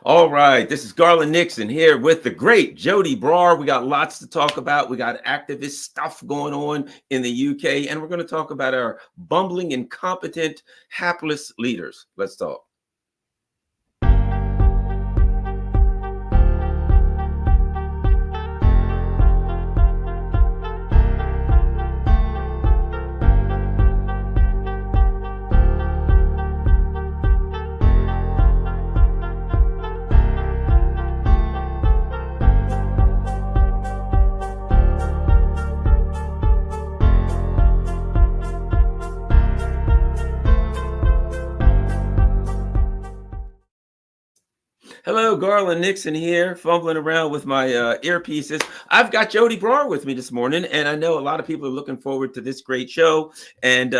All right, this is Garland Nixon here with the great Joti Brar. We got lots to talk about. We got activist stuff going on in the UK, and we're going to talk about our bumbling, incompetent, hapless leaders. Let's talk. Hello, Garland Nixon here, fumbling around with my earpieces. I've got Joti Brar with me this morning, and I know a lot of people are looking forward to this great show and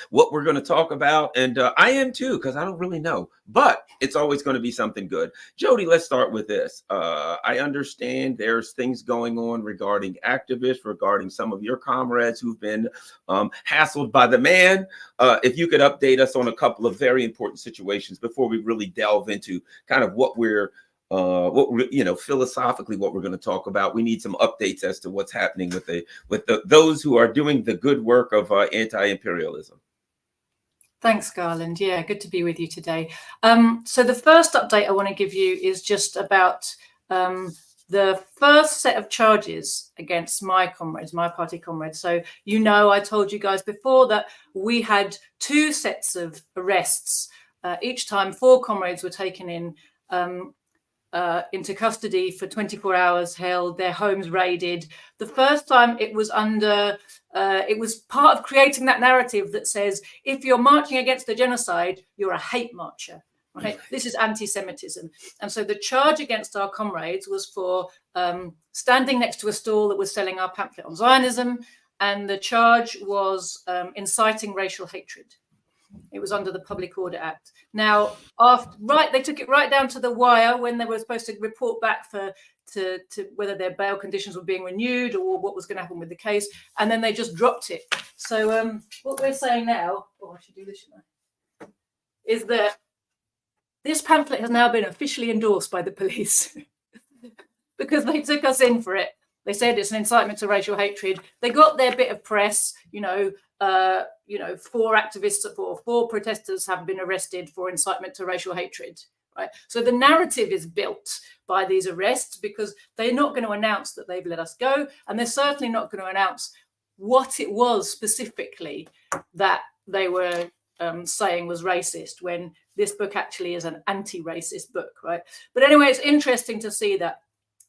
what we're going to talk about. And I am too, because I don't really know, but it's always going to be something good. Joti, let's start with this. I understand there's things going on regarding activists, regarding some of your comrades who've been hassled by the man. If you could update us on a couple of very important situations before we really delve into kind of what we're philosophically what we're going to talk about. We need some updates as to what's happening with those who are doing the good work of anti-imperialism. Thanks, Garland. Yeah, good to be with you today. So the first update I want to give you is just about the first set of charges against my comrades, my party comrades. So, I told you guys before that we had two sets of arrests. Each time 4 comrades were taken into custody for 24 hours, held, their homes raided. The first time it was it was part of creating that narrative that says, if you're marching against the genocide, you're a hate marcher. Right? This is anti-Semitism. And so the charge against our comrades was for standing next to a stall that was selling our pamphlet on Zionism. And the charge was inciting racial hatred. It was under the Public Order Act. Now, they took it right down to the wire when they were supposed to report back to whether their bail conditions were being renewed or what was going to happen with the case, and then they just dropped it. So what we're saying now, I should do this, shouldn't I? Is that this pamphlet has now been officially endorsed by the police because they took us in for it. They said it's an incitement to racial hatred. They got their bit of press, 4 activists or 4 protesters have been arrested for incitement to racial hatred, right? So the narrative is built by these arrests because they're not going to announce that they've let us go, and they're certainly not going to announce what it was specifically that they were saying was racist, when this book actually is an anti-racist book, right? But anyway, it's interesting to see that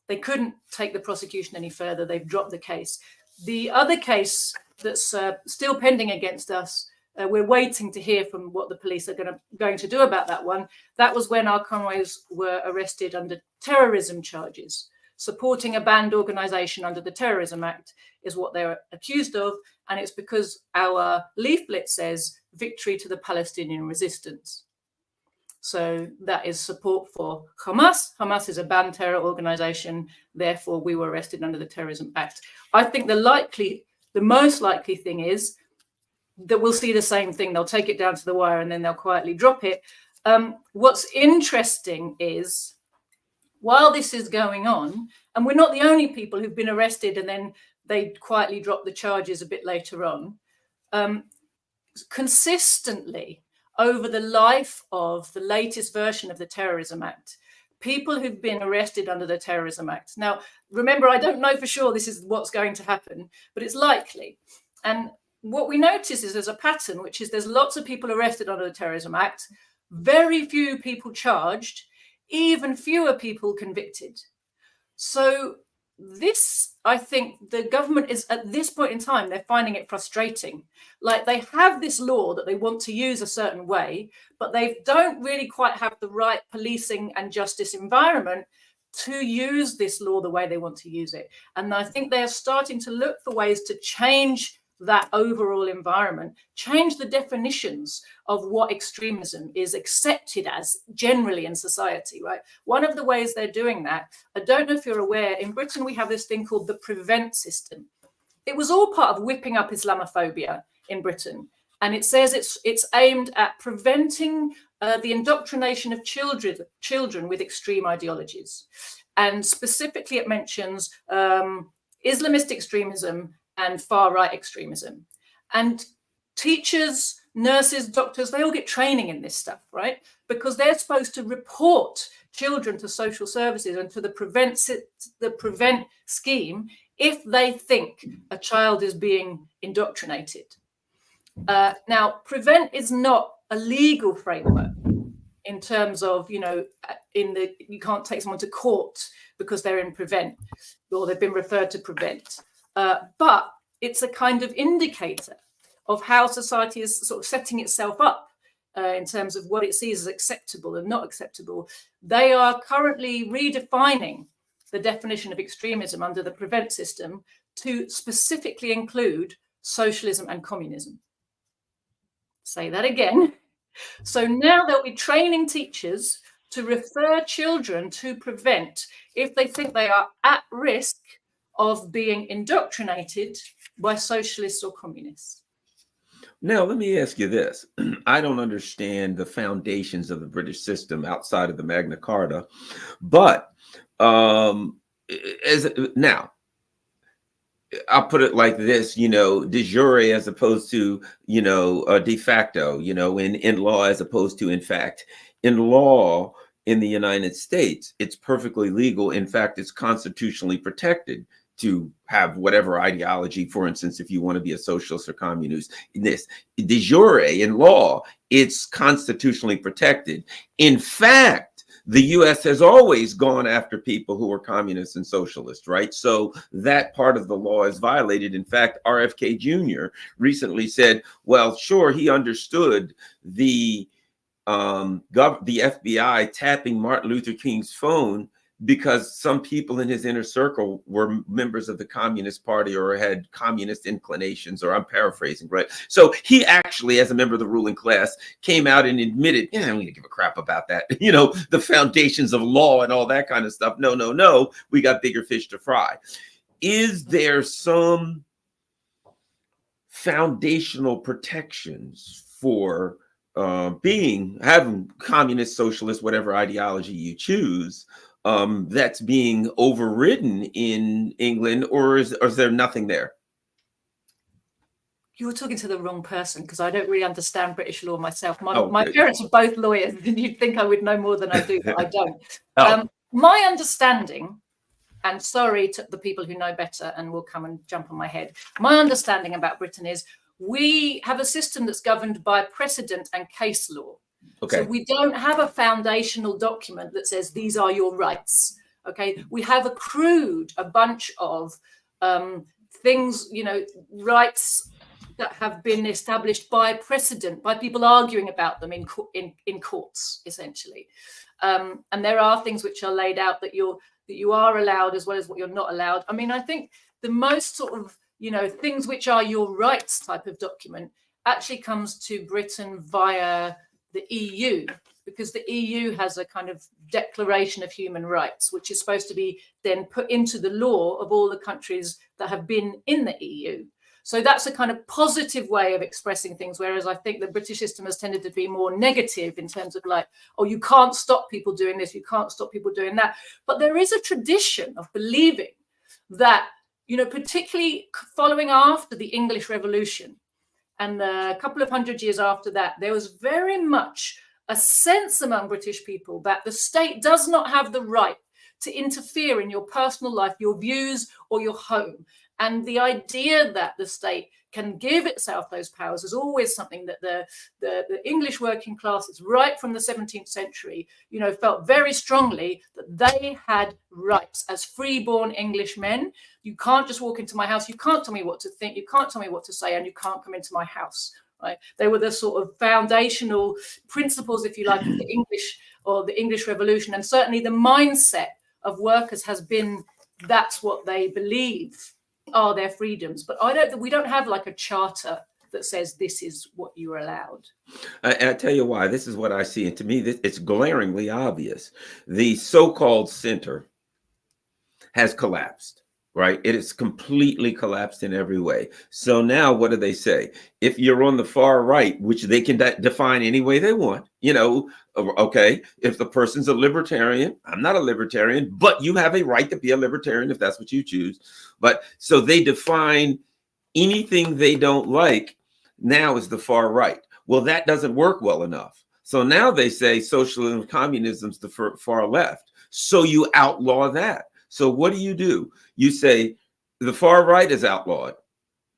they couldn't take the prosecution any further. They've dropped the case. The other case that's still pending against us, we're waiting to hear from what the police are going to do about that one. That was when our comrades were arrested under terrorism charges. Supporting a banned organization under the Terrorism Act is what they're accused of. And it's because our leaflet says victory to the Palestinian resistance. So that is support for Hamas. Hamas is a banned terror organization. Therefore, we were arrested under the Terrorism Act. I think the most likely thing is that we'll see the same thing. They'll take it down to the wire and then they'll quietly drop it. What's interesting is, while this is going on, and we're not the only people who've been arrested and then they quietly drop the charges a bit later on, consistently, over the life of the latest version of the Terrorism Act, people who've been arrested under the Terrorism Act. Now, remember, I don't know for sure this is what's going to happen, but it's likely. And what we notice is there's a pattern, which is there's lots of people arrested under the Terrorism Act, very few people charged, even fewer people convicted. So this, I think the government is, at this point in time, they're finding it frustrating. Like, they have this law that they want to use a certain way, but they don't really quite have the right policing and justice environment to use this law the way they want to use it. And I think they're starting to look for ways to change that overall environment, change the definitions of what extremism is accepted as generally in society, right? One of the ways they're doing that, I don't know if you're aware, in Britain we have this thing called the PREVENT system. It was all part of whipping up Islamophobia in Britain. And it says it's aimed at preventing the indoctrination of children with extreme ideologies. And specifically, it mentions Islamist extremism and far-right extremism. And teachers, nurses, doctors, they all get training in this stuff, right? Because they're supposed to report children to social services and to the prevent scheme if they think a child is being indoctrinated. Now, prevent is not a legal framework in terms of, you can't take someone to court because they're in prevent or they've been referred to prevent. But it's a kind of indicator of how society is sort of setting itself up in terms of what it sees as acceptable and not acceptable. They are currently redefining the definition of extremism under the prevent system to specifically include socialism and communism. Say that again. So now they'll be training teachers to refer children to prevent if they think they are at risk of being indoctrinated by socialists or communists. Now, let me ask you this. I don't understand the foundations of the British system outside of the Magna Carta, but now, I'll put it like this, de jure as opposed to, de facto, in law as opposed to in fact. In law in the United States, it's perfectly legal. In fact, it's constitutionally protected to have whatever ideology. For instance, if you want to be a socialist or communist, de jure in law, it's constitutionally protected. In fact, the U.S. has always gone after people who are communists and socialists, right? So that part of the law is violated. In fact, RFK Jr. recently said, well, sure, he understood the FBI tapping Martin Luther King's phone because some people in his inner circle were members of the Communist Party or had communist inclinations, or I'm paraphrasing, right? So he actually, as a member of the ruling class, came out and admitted, we don't give a crap about that, the foundations of law and all that kind of stuff. No, we got bigger fish to fry. Is there some foundational protections for having communist, socialist, whatever ideology you choose, that's being overridden in England, or is there nothing there? You were talking to the wrong person, because I don't really understand British law myself. My parents are both lawyers, and you'd think I would know more than I do, but I don't. My understanding, and sorry to the people who know better and will come and jump on my head, my understanding about Britain is we have a system that's governed by precedent and case law. Okay. So we don't have a foundational document that says these are your rights. Okay, we have accrued a bunch of things, rights that have been established by precedent, by people arguing about them in courts, essentially. And there are things which are laid out that you are allowed, as well as what you're not allowed. I mean, I think the most sort of things which are your rights type of document actually comes to Britain via the EU, because the EU has a kind of declaration of human rights, which is supposed to be then put into the law of all the countries that have been in the EU. So that's a kind of positive way of expressing things, whereas I think the British system has tended to be more negative in terms of like, oh, you can't stop people doing this, you can't stop people doing that. But there is a tradition of believing that, particularly following after the English Revolution, and a couple of hundred years after that, there was very much a sense among British people that the state does not have the right to interfere in your personal life, your views, or your home. And the idea that the state can give itself those powers is always something that the English working classes, right from the 17th century, felt very strongly that they had rights as freeborn English men. You can't just walk into my house. You can't tell me what to think. You can't tell me what to say, and you can't come into my house. Right? They were the sort of foundational principles, if you like, of the English Revolution, and certainly the mindset of workers has been that's what they believe are their freedoms. But we don't have like a charter that says this is what you are allowed. I tell you why. This is what I see, and to me, it's glaringly obvious. The so-called center has collapsed, right? It is completely collapsed in every way. So now what do they say? If you're on the far right, which they can define any way they want, okay, if the person's a libertarian, I'm not a libertarian, but you have a right to be a libertarian if that's what you choose. But so they define anything they don't like now as the far right. Well, that doesn't work well enough. So now they say socialism and communism is the far left. So you outlaw that. So what do? You say the far right is outlawed.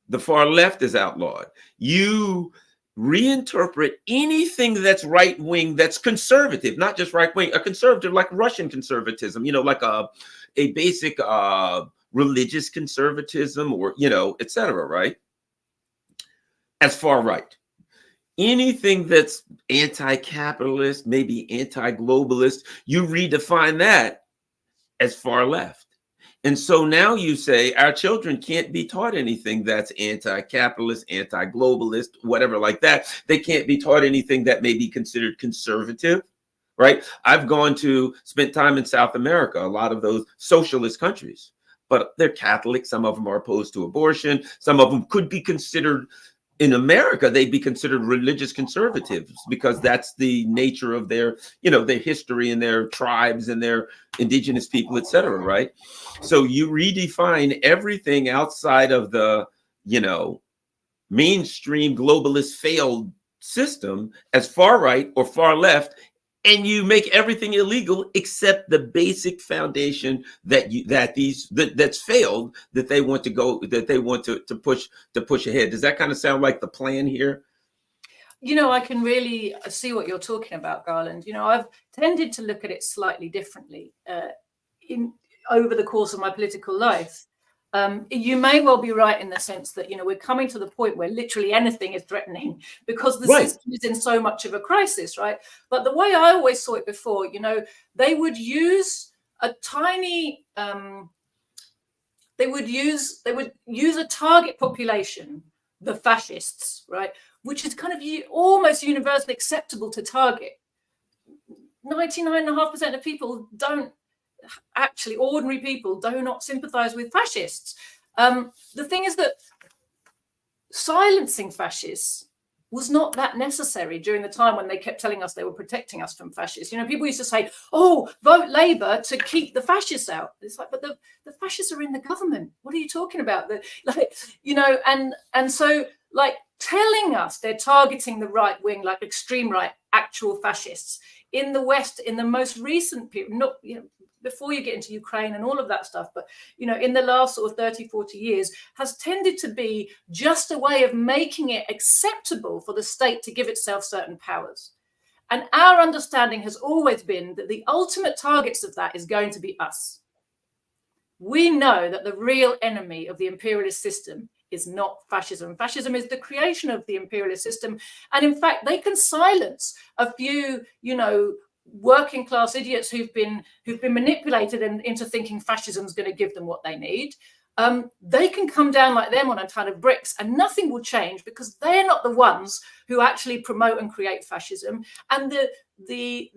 The far left is outlawed. You reinterpret anything that's right wing, that's conservative, not just right wing, a conservative like Russian conservatism, like a basic religious conservatism, or etc., right? As far right. Anything that's anti-capitalist, maybe anti-globalist, you redefine that as far left. And so now you say our children can't be taught anything that's anti-capitalist, anti-globalist, whatever like that. They can't be taught anything that may be considered conservative, right? I've spent time in South America, a lot of those socialist countries, but they're Catholic. Some of them are opposed to abortion. Some of them could be considered, in America, they'd be considered religious conservatives because that's the nature of their history and their tribes and their indigenous people, et cetera, right? So you redefine everything outside of the, mainstream globalist failed system as far right or far left, and you make everything illegal except the basic foundation that's failed, that they want to push ahead. Does that kind of sound like the plan here? I can really see what you're talking about, Garland. I've tended to look at it slightly differently over the course of my political life. You may well be right in the sense that, we're coming to the point where literally anything is threatening because the system is in so much of a crisis, right? But the way I always saw it before, they would use a tiny, they would use a target population, the fascists, right? Which is kind of almost universally acceptable to target. 99.5% of people don't actually, ordinary people do not sympathize with fascists. The thing is that silencing fascists was not that necessary during the time when they kept telling us they were protecting us from fascists. People used to say, oh, vote Labour to keep the fascists out. It's like, but the fascists are in the government. What are you talking about? And so telling us they're targeting the right wing, like extreme right, actual fascists in the West in the most recent period, not, before you get into Ukraine and all of that stuff, but, in the last sort of 30, 40 years, has tended to be just a way of making it acceptable for the state to give itself certain powers. And our understanding has always been that the ultimate targets of that is going to be us. We know that the real enemy of the imperialist system is not fascism. Fascism is the creation of the imperialist system. And in fact, they can silence a few, working class idiots who've been manipulated into thinking fascism is going to give them what they need. They can come down like them on a ton of bricks and nothing will change because they're not the ones who actually promote and create fascism. And the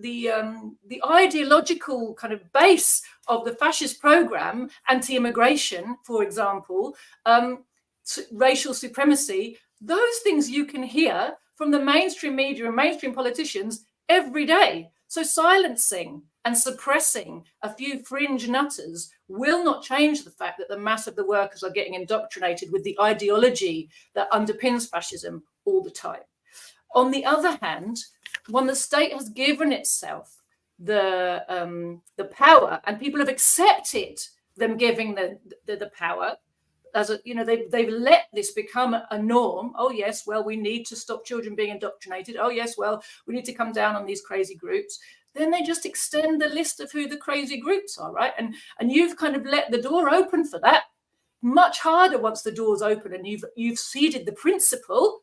ideological kind of base of the fascist program, anti-immigration, for example, racial supremacy, those things you can hear from the mainstream media and mainstream politicians every day. So silencing and suppressing a few fringe nutters will not change the fact that the mass of the workers are getting indoctrinated with the ideology that underpins fascism all the time. On the other hand, when the state has given itself the power and people have accepted them giving the power, they've let this become a norm. Oh yes, well, we need to stop children being indoctrinated. Oh yes, well, we need to come down on these crazy groups. Then they just extend the list of who the crazy groups are, right? And you've kind of let the door open for that. Much harder once the door's open and you've ceded the principle.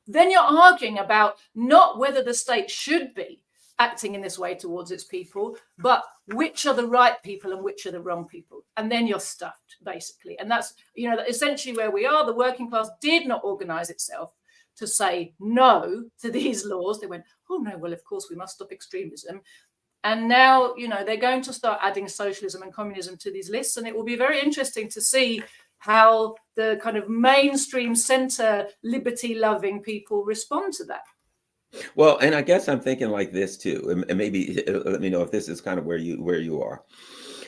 Then you're arguing about not whether the state should be acting in this way towards its people, but which are the right people and which are the wrong people. And then you're stuffed, basically. And that's, essentially where we are. The working class did not organize itself to say no to these laws. They went, oh no, well, of course we must stop extremism. And now, they're going to start adding socialism and communism to these lists. And it will be very interesting to see how the kind of mainstream center liberty-loving people respond to that. Well, and I guess I'm thinking like this too, and maybe let me know if this is kind of where you are.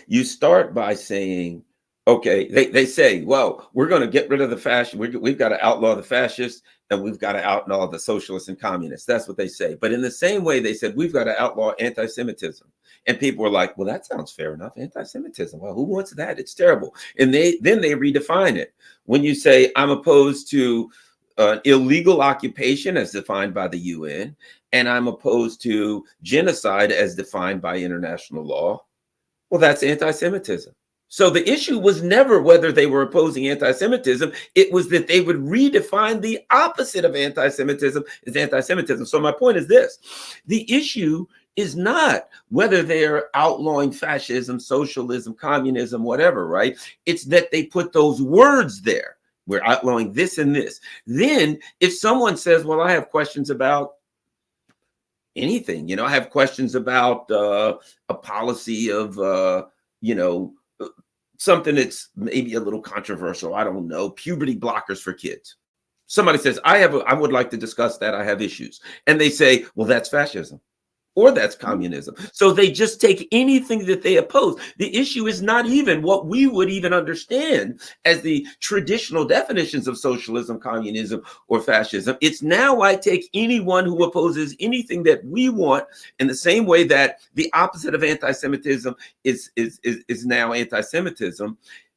You start by saying, okay, they say, well, we're going to get rid of the fascist. We've got to outlaw the fascists, and we've got to outlaw the socialists and communists. That's what they say. But in the same way, they said we've got to outlaw anti-Semitism, and people were like, well, that sounds fair enough. Anti-Semitism. Well, who wants that? It's terrible. And then they redefine it. When you say I'm opposed to illegal occupation as defined by the UN, and I'm opposed to genocide as defined by international law, well, that's anti-Semitism. So the issue was never whether they were opposing anti-Semitism. It was that they would redefine the opposite of anti-Semitism as anti-Semitism. So my point is this: the issue is not whether they're outlawing fascism, socialism, communism, whatever, right? It's that they put those words there. We're outlawing this and this. Then if someone says, well, I have questions about anything, I have questions about a policy of, something that's maybe a little controversial. I don't know, puberty blockers for kids. Somebody says, I would like to discuss that. I have issues. And they say, well, that's fascism. Or that's communism. So they just take anything that they oppose. The issue is not even what we would even understand as the traditional definitions of socialism, communism, or fascism. It's now I take anyone who opposes anything that we want, in the same way that the opposite of anti-Semitism is now anti-Semitism.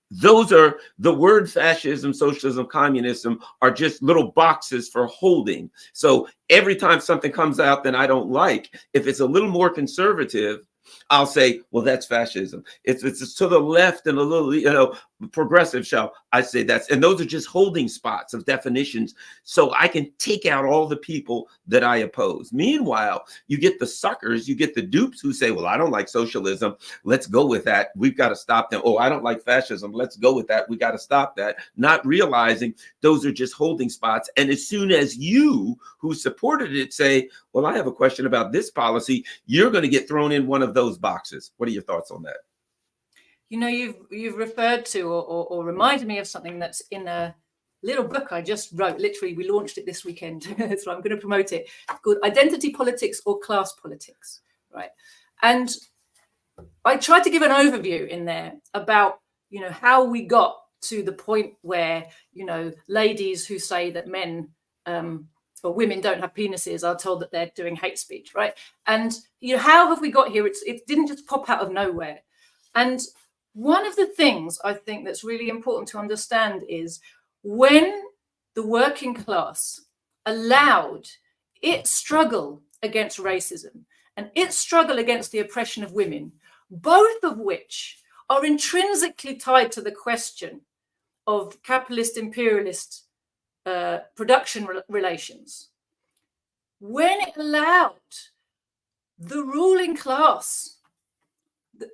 Those are the word fascism, socialism, communism are just little boxes for holding. So every time something comes out that I don't like, if it's a little more conservative, I'll say, well, that's fascism. If it's to the left and a little, progressive, I say that's, and those are just holding spots of definitions. So I can take out all the people that I oppose. Meanwhile, you get the suckers, you get the dupes who say, well, I don't like socialism. Let's go with that. We've got to stop them. Oh, I don't like fascism. Let's go with that. We got to stop that. Not realizing those are just holding spots. And as soon as you who supported it say, well, I have a question about this policy, you're going to get thrown in one of those boxes. What are your thoughts on that? You've referred to or reminded me of something that's in a little book I just wrote. Literally, we launched it this weekend, so I'm going to promote it. It's called Identity Politics or Class Politics, right? And I tried to give an overview in there about, how we got to the point where, ladies who say that men or women don't have penises are told that they're doing hate speech, right? And, how have we got here? It didn't just pop out of nowhere. And one of the things I think that's really important to understand is when the working class allowed its struggle against racism and its struggle against the oppression of women, both of which are intrinsically tied to the question of capitalist imperialist production relations, when it allowed the ruling class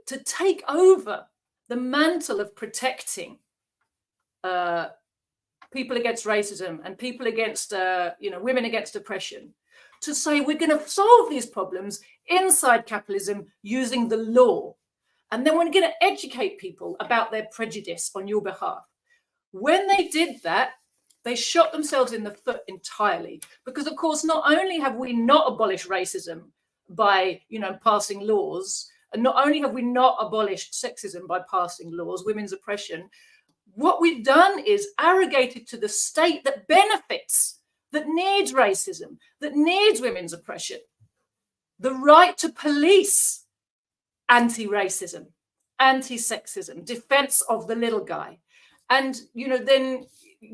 to take over the mantle of protecting people against racism and people against, women against oppression, to say we're going to solve these problems inside capitalism using the law. And then we're going to educate people about their prejudice on your behalf. When they did that, they shot themselves in the foot entirely. Because, of course, not only have we not abolished racism by, passing laws, and not only have we not abolished sexism by passing laws, women's oppression, what we've done is arrogated to the state that benefits, that needs racism, that needs women's oppression, the right to police anti-racism, anti-sexism, defense of the little guy. And,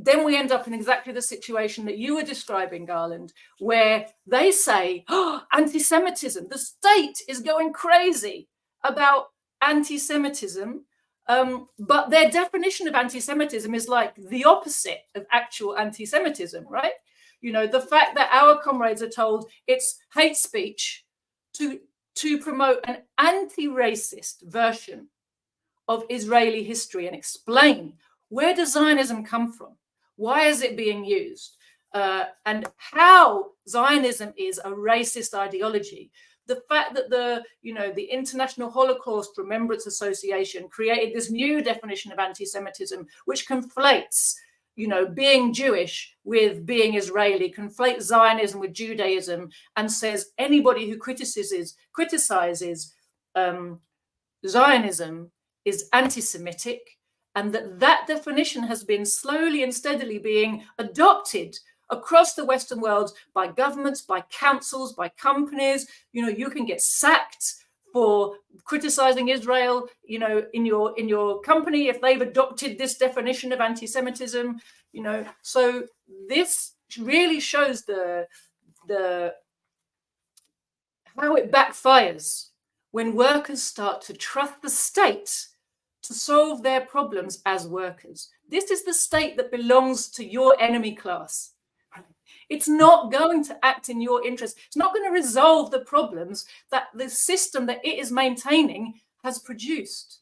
then we end up in exactly the situation that you were describing, Garland, where they say, anti-Semitism, the state is going crazy about anti-Semitism, but their definition of anti-Semitism is like the opposite of actual anti-Semitism, right? The fact that our comrades are told it's hate speech to promote an anti-racist version of Israeli history and explain, where does Zionism come from? Why is it being used? And how Zionism is a racist ideology. The fact that the International Holocaust Remembrance Association created this new definition of anti-Semitism, which conflates, being Jewish with being Israeli, conflates Zionism with Judaism, and says anybody who criticizes Zionism is anti-Semitic, and that definition has been slowly and steadily being adopted across the Western world by governments, by councils, by companies. You can get sacked for criticizing Israel, in your company if they've adopted this definition of anti-Semitism. So this really shows the how it backfires when workers start to trust the state to solve their problems as workers. This is the state that belongs to your enemy class. It's not going to act in your interest. It's not going to resolve the problems that the system that it is maintaining has produced.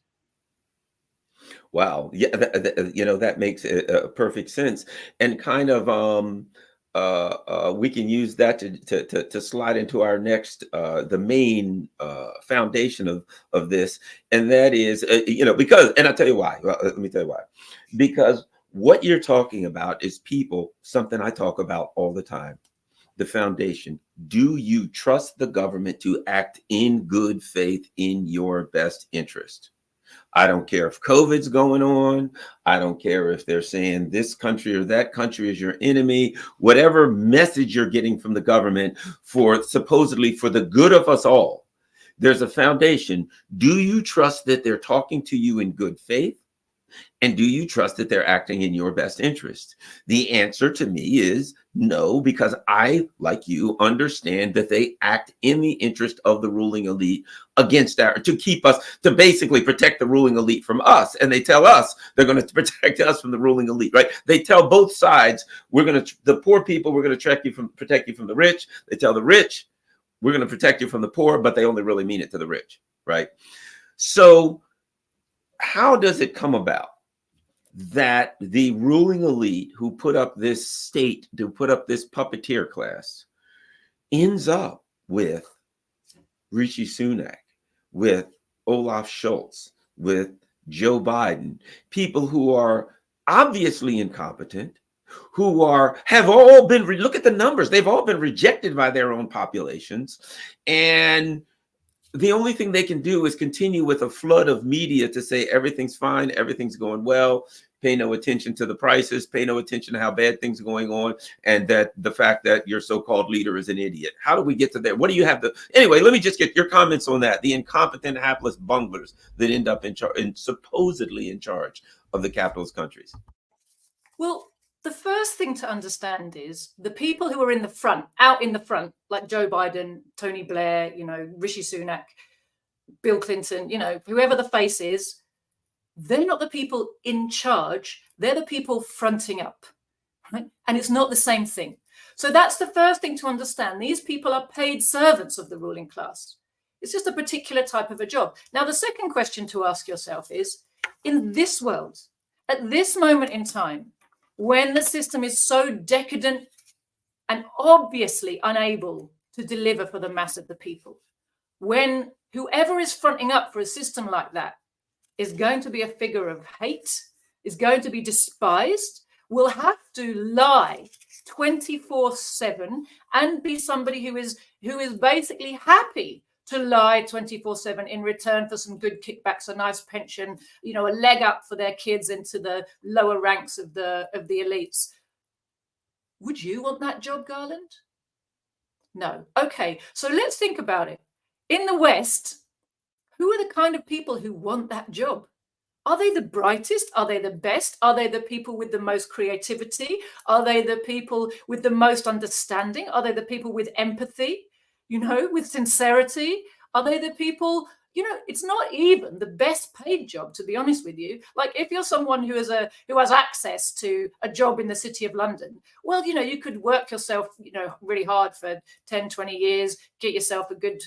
Wow. Yeah, that makes perfect sense. And kind of we can use that to slide into our next the main foundation of this, and that is because, and I'll tell you why. Well, let me tell you why. Because what you're talking about is people, something I talk about all the time. The foundation. Do you trust the government to act in good faith in your best interest? I don't care if COVID's going on. I don't care if they're saying this country or that country is your enemy. Whatever message you're getting from the government for supposedly for the good of us all, there's a foundation. Do you trust that they're talking to you in good faith? And do you trust that they're acting in your best interest? The answer to me is no, because I, like you, understand that they act in the interest of the ruling elite against to keep us, to basically protect the ruling elite from us. And they tell us they're going to protect us from the ruling elite, right? They tell both sides, the poor people, we're going to protect you from the rich. They tell the rich, we're going to protect you from the poor, but they only really mean it to the rich, right? So how does it come about that the ruling elite who put up this state, to put up this puppeteer class, ends up with Rishi Sunak, with Olaf Scholz, with Joe Biden, people who are obviously incompetent, who have all been, look at the numbers, they've all been rejected by their own populations. And the only thing they can do is continue with a flood of media to say everything's fine, everything's going well, pay no attention to the prices, pay no attention to how bad things are going on, and that the fact that your so-called leader is an idiot. How do we get to that? What do you have to, anyway, let me just get your comments on that. The incompetent, hapless bunglers that end up in charge and supposedly in charge of the capitalist countries. Well, the first thing to understand is the people who are in the front, out in the front, like Joe Biden, Tony Blair, Rishi Sunak, Bill Clinton, whoever the face is, they're not the people in charge. They're the people fronting up, right? And it's not the same thing. So that's the first thing to understand. These people are paid servants of the ruling class. It's just a particular type of a job. Now, the second question to ask yourself is, in this world, at this moment in time, when the system is so decadent and obviously unable to deliver for the mass of the people, when whoever is fronting up for a system like that is going to be a figure of hate, is going to be despised, will have to lie 24/7 and be somebody who is basically happy to lie 24/7 in return for some good kickbacks, a nice pension, a leg up for their kids into the lower ranks of the elites. Would you want that job, Garland? No. Okay, so let's think about it. In the West, who are the kind of people who want that job? Are they the brightest? Are they the best? Are they the people with the most creativity? Are they the people with the most understanding? Are they the people with empathy, with sincerity? Are they the people, it's not even the best paid job, to be honest with you. Like if you're someone who has access to a job in the City of London, well, you could work yourself, really hard for 10, 20 years, get yourself a good,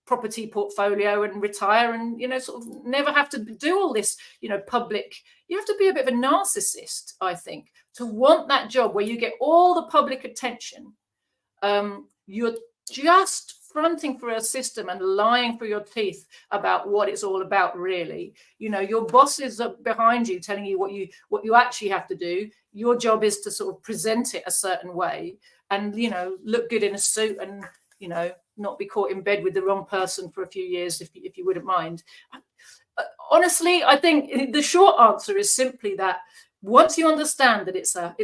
property portfolio and retire and, sort of never have to do all this, public. You have to be a bit of a narcissist, I think, to want that job where you get all the public attention. You're just fronting for a system and lying through your teeth about what it's all about, really. You know, your bosses are behind you telling you what you actually have to do. Your job is to sort of present it a certain way and, you know, look good in a suit and, you know, not be caught in bed with the wrong person for a few years, if you wouldn't mind. Honestly, I think the short answer is simply that once you understand that it's a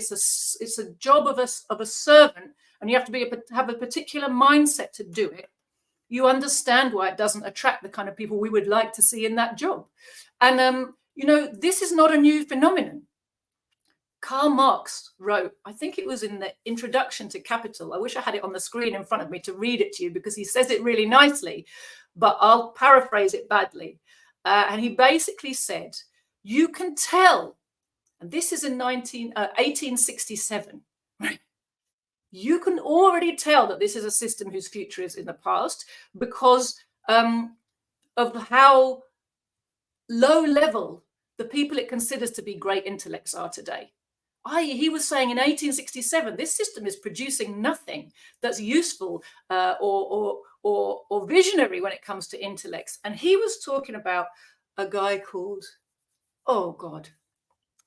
job of a servant, and you have to have a particular mindset to do it, you understand why it doesn't attract the kind of people we would like to see in that job. And you know, this is not a new phenomenon. Karl Marx wrote, I think it was in the introduction to Capital. I wish I had it on the screen in front of me to read it to you because he says it really nicely, but I'll paraphrase it badly. And he basically said, you can tell, and this is in 1867, right? You can already tell that this is a system whose future is in the past because of how low level the people it considers to be great intellects are today. He was saying in 1867, this system is producing nothing that's useful or visionary when it comes to intellects. And he was talking about a guy called, oh God,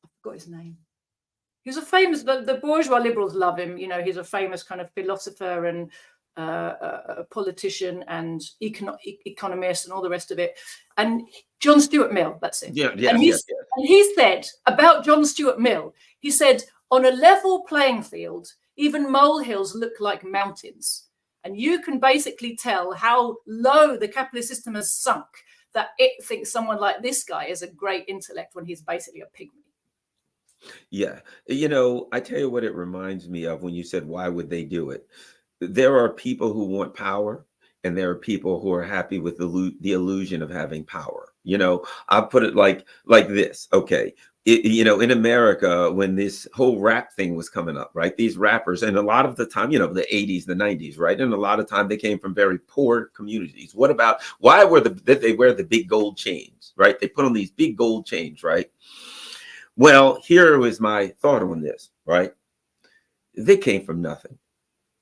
I forgot his name. He was a famous, the bourgeois liberals love him. You know, he's a famous kind of philosopher and a politician and economist and all the rest of it. And John Stuart Mill, that's it. Yeah. And he said about John Stuart Mill, he said, on a level playing field, even molehills look like mountains. And you can basically tell how low the capitalist system has sunk that it thinks someone like this guy is a great intellect when he's basically a pygmy. Yeah. You know, I tell you what it reminds me of when you said, why would they do it? There are people who want power, and there are people who are happy with the illusion of having power. You know, I'll put it like this. Okay. You know, in America, when this whole rap thing was coming up, right? These rappers, and a lot of the time, you know, the 80s, the 90s, right? And a lot of time they came from very poor communities. What about, why did they wear the big gold chains, right? They put on these big gold chains, right? Well, here was my thought on this, right? They came from nothing,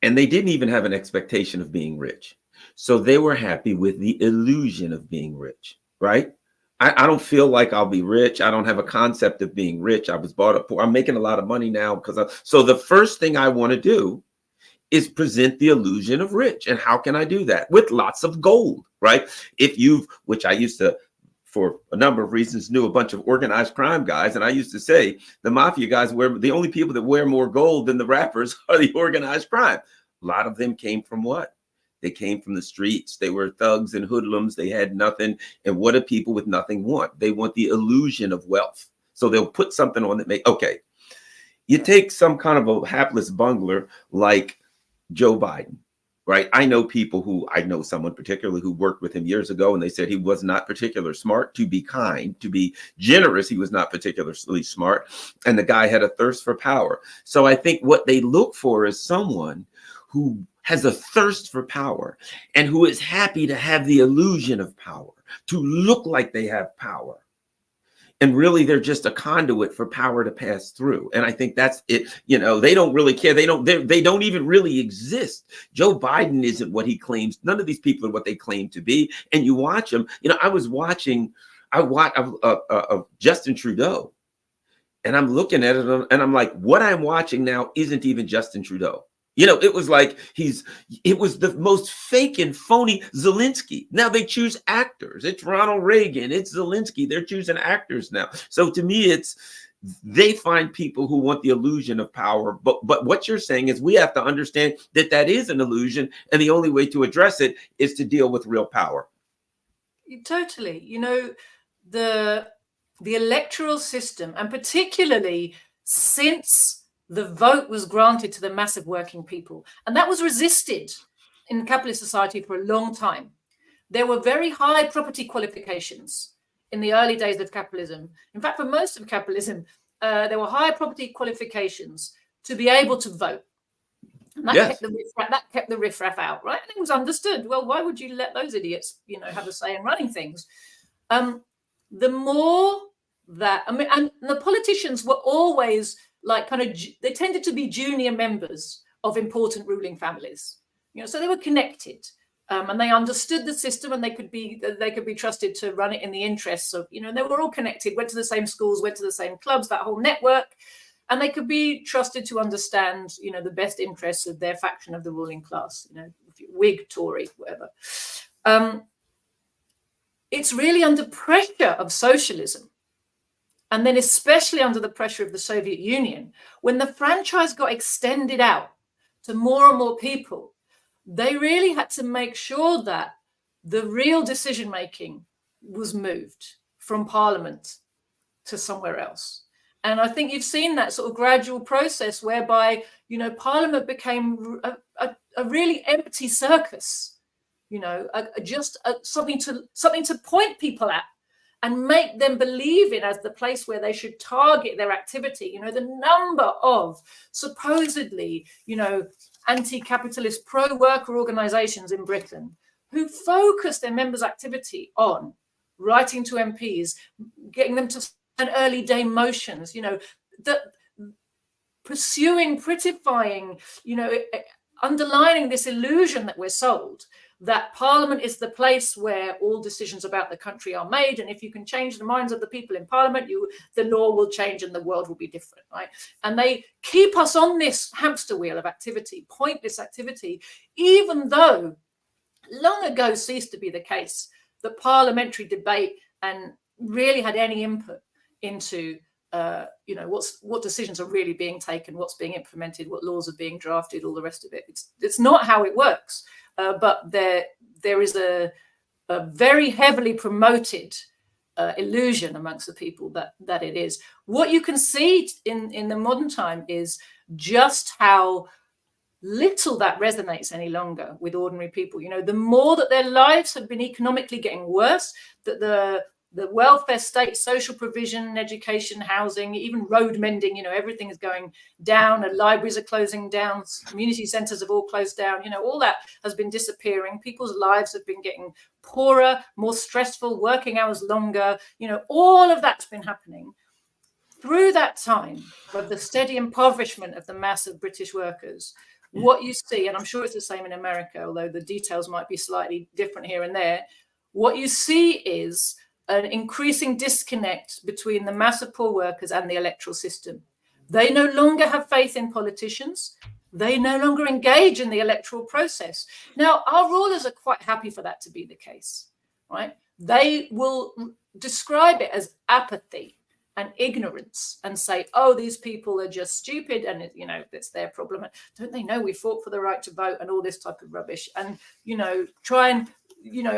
and they didn't even have an expectation of being rich. So they were happy with the illusion of being rich, right? I don't feel like I'll be rich. I don't have a concept of being rich. I was brought up poor. I'm making a lot of money now so the first thing I want to do is present the illusion of rich. And how can I do that? With lots of gold, right? Which I used to, for a number of reasons, knew a bunch of organized crime guys. And I used to say the mafia guys the only people that wear more gold than the rappers are the organized crime. A lot of them came from what? They came from the streets. They were thugs and hoodlums. They had nothing. And what do people with nothing want? They want the illusion of wealth. So they'll put something on that okay. You take some kind of a hapless bungler like Joe Biden, right? I know someone particularly who worked with him years ago, and they said he was not particularly smart. To be kind, to be generous, he was not particularly smart. And the guy had a thirst for power. So I think what they look for is someone who has a thirst for power and who is happy to have the illusion of power, to look like they have power. And really, they're just a conduit for power to pass through. And I think that's it. You know, they don't really care. They don't even really exist. Joe Biden isn't what he claims. None of these people are what they claim to be. And you watch them. You know, I watched Justin Trudeau, and I'm looking at it, and I'm like, what I'm watching now isn't even Justin Trudeau. You know, it was like it was the most fake and phony Zelensky. Now they choose actors. It's Ronald Reagan. It's Zelensky. They're choosing actors now. So to me, they find people who want the illusion of power. But what you're saying is we have to understand that is an illusion. And the only way to address it is to deal with real power. Totally. You know, the electoral system, and particularly since the vote was granted to the massive working people, and that was resisted in capitalist society for a long time. There were very high property qualifications in the early days of capitalism. In fact, for most of capitalism, there were high property qualifications to be able to vote. And that kept the riffraff out, right? And it was understood. Well, why would you let those idiots, you know, have a say in running things? The more that, I mean, and the politicians were always like they tended to be junior members of important ruling families, you know, so they were connected. And they understood the system, and they could be trusted to run it in the interests of, they were all connected, went to the same schools, went to the same clubs, that whole network, and they could be trusted to understand, the best interests of their faction of the ruling class, Whig, Tory, whatever. It's really under pressure of socialism, and then especially under the pressure of the Soviet Union, when the franchise got extended out to more and more people, they really had to make sure that the real decision-making was moved from Parliament to somewhere else. And I think you've seen that sort of gradual process whereby, Parliament became a really empty circus, something to point people at and make them believe in as the place where they should target their activity. The number of supposedly, anti-capitalist pro-worker organizations in Britain who focus their members' activity on writing to MPs, getting them to sign early day motions, pursuing, prettifying, underlining this illusion that we're sold, that Parliament is the place where all decisions about the country are made. And if you can change the minds of the people in Parliament, the law will change and the world will be different, right? And they keep us on this hamster wheel of activity, pointless activity, even though long ago ceased to be the case that parliamentary debate and really had any input into what decisions are really being taken, what's being implemented, what laws are being drafted, all the rest of it. It's not how it works. But there is a very heavily promoted illusion amongst the people that it is. What you can see in the modern time is just how little that resonates any longer with ordinary people. The more that their lives have been economically getting worse, that the welfare state, social provision, education, housing, even road mending, everything is going down. Libraries are closing down. Community centres have all closed down. All that has been disappearing. People's lives have been getting poorer, more stressful, working hours longer. All of that's been happening. Through that time of the steady impoverishment of the mass of British workers, what you see, and I'm sure it's the same in America, although the details might be slightly different here and there, what you see is an increasing disconnect between the mass of poor workers and the electoral system. They no longer have faith in politicians. They no longer engage in the electoral process. Now, our rulers are quite happy for that to be the case, right? They will describe it as apathy and ignorance and say, oh, these people are just stupid and, it's their problem. Don't they know we fought for the right to vote and all this type of rubbish? And, try and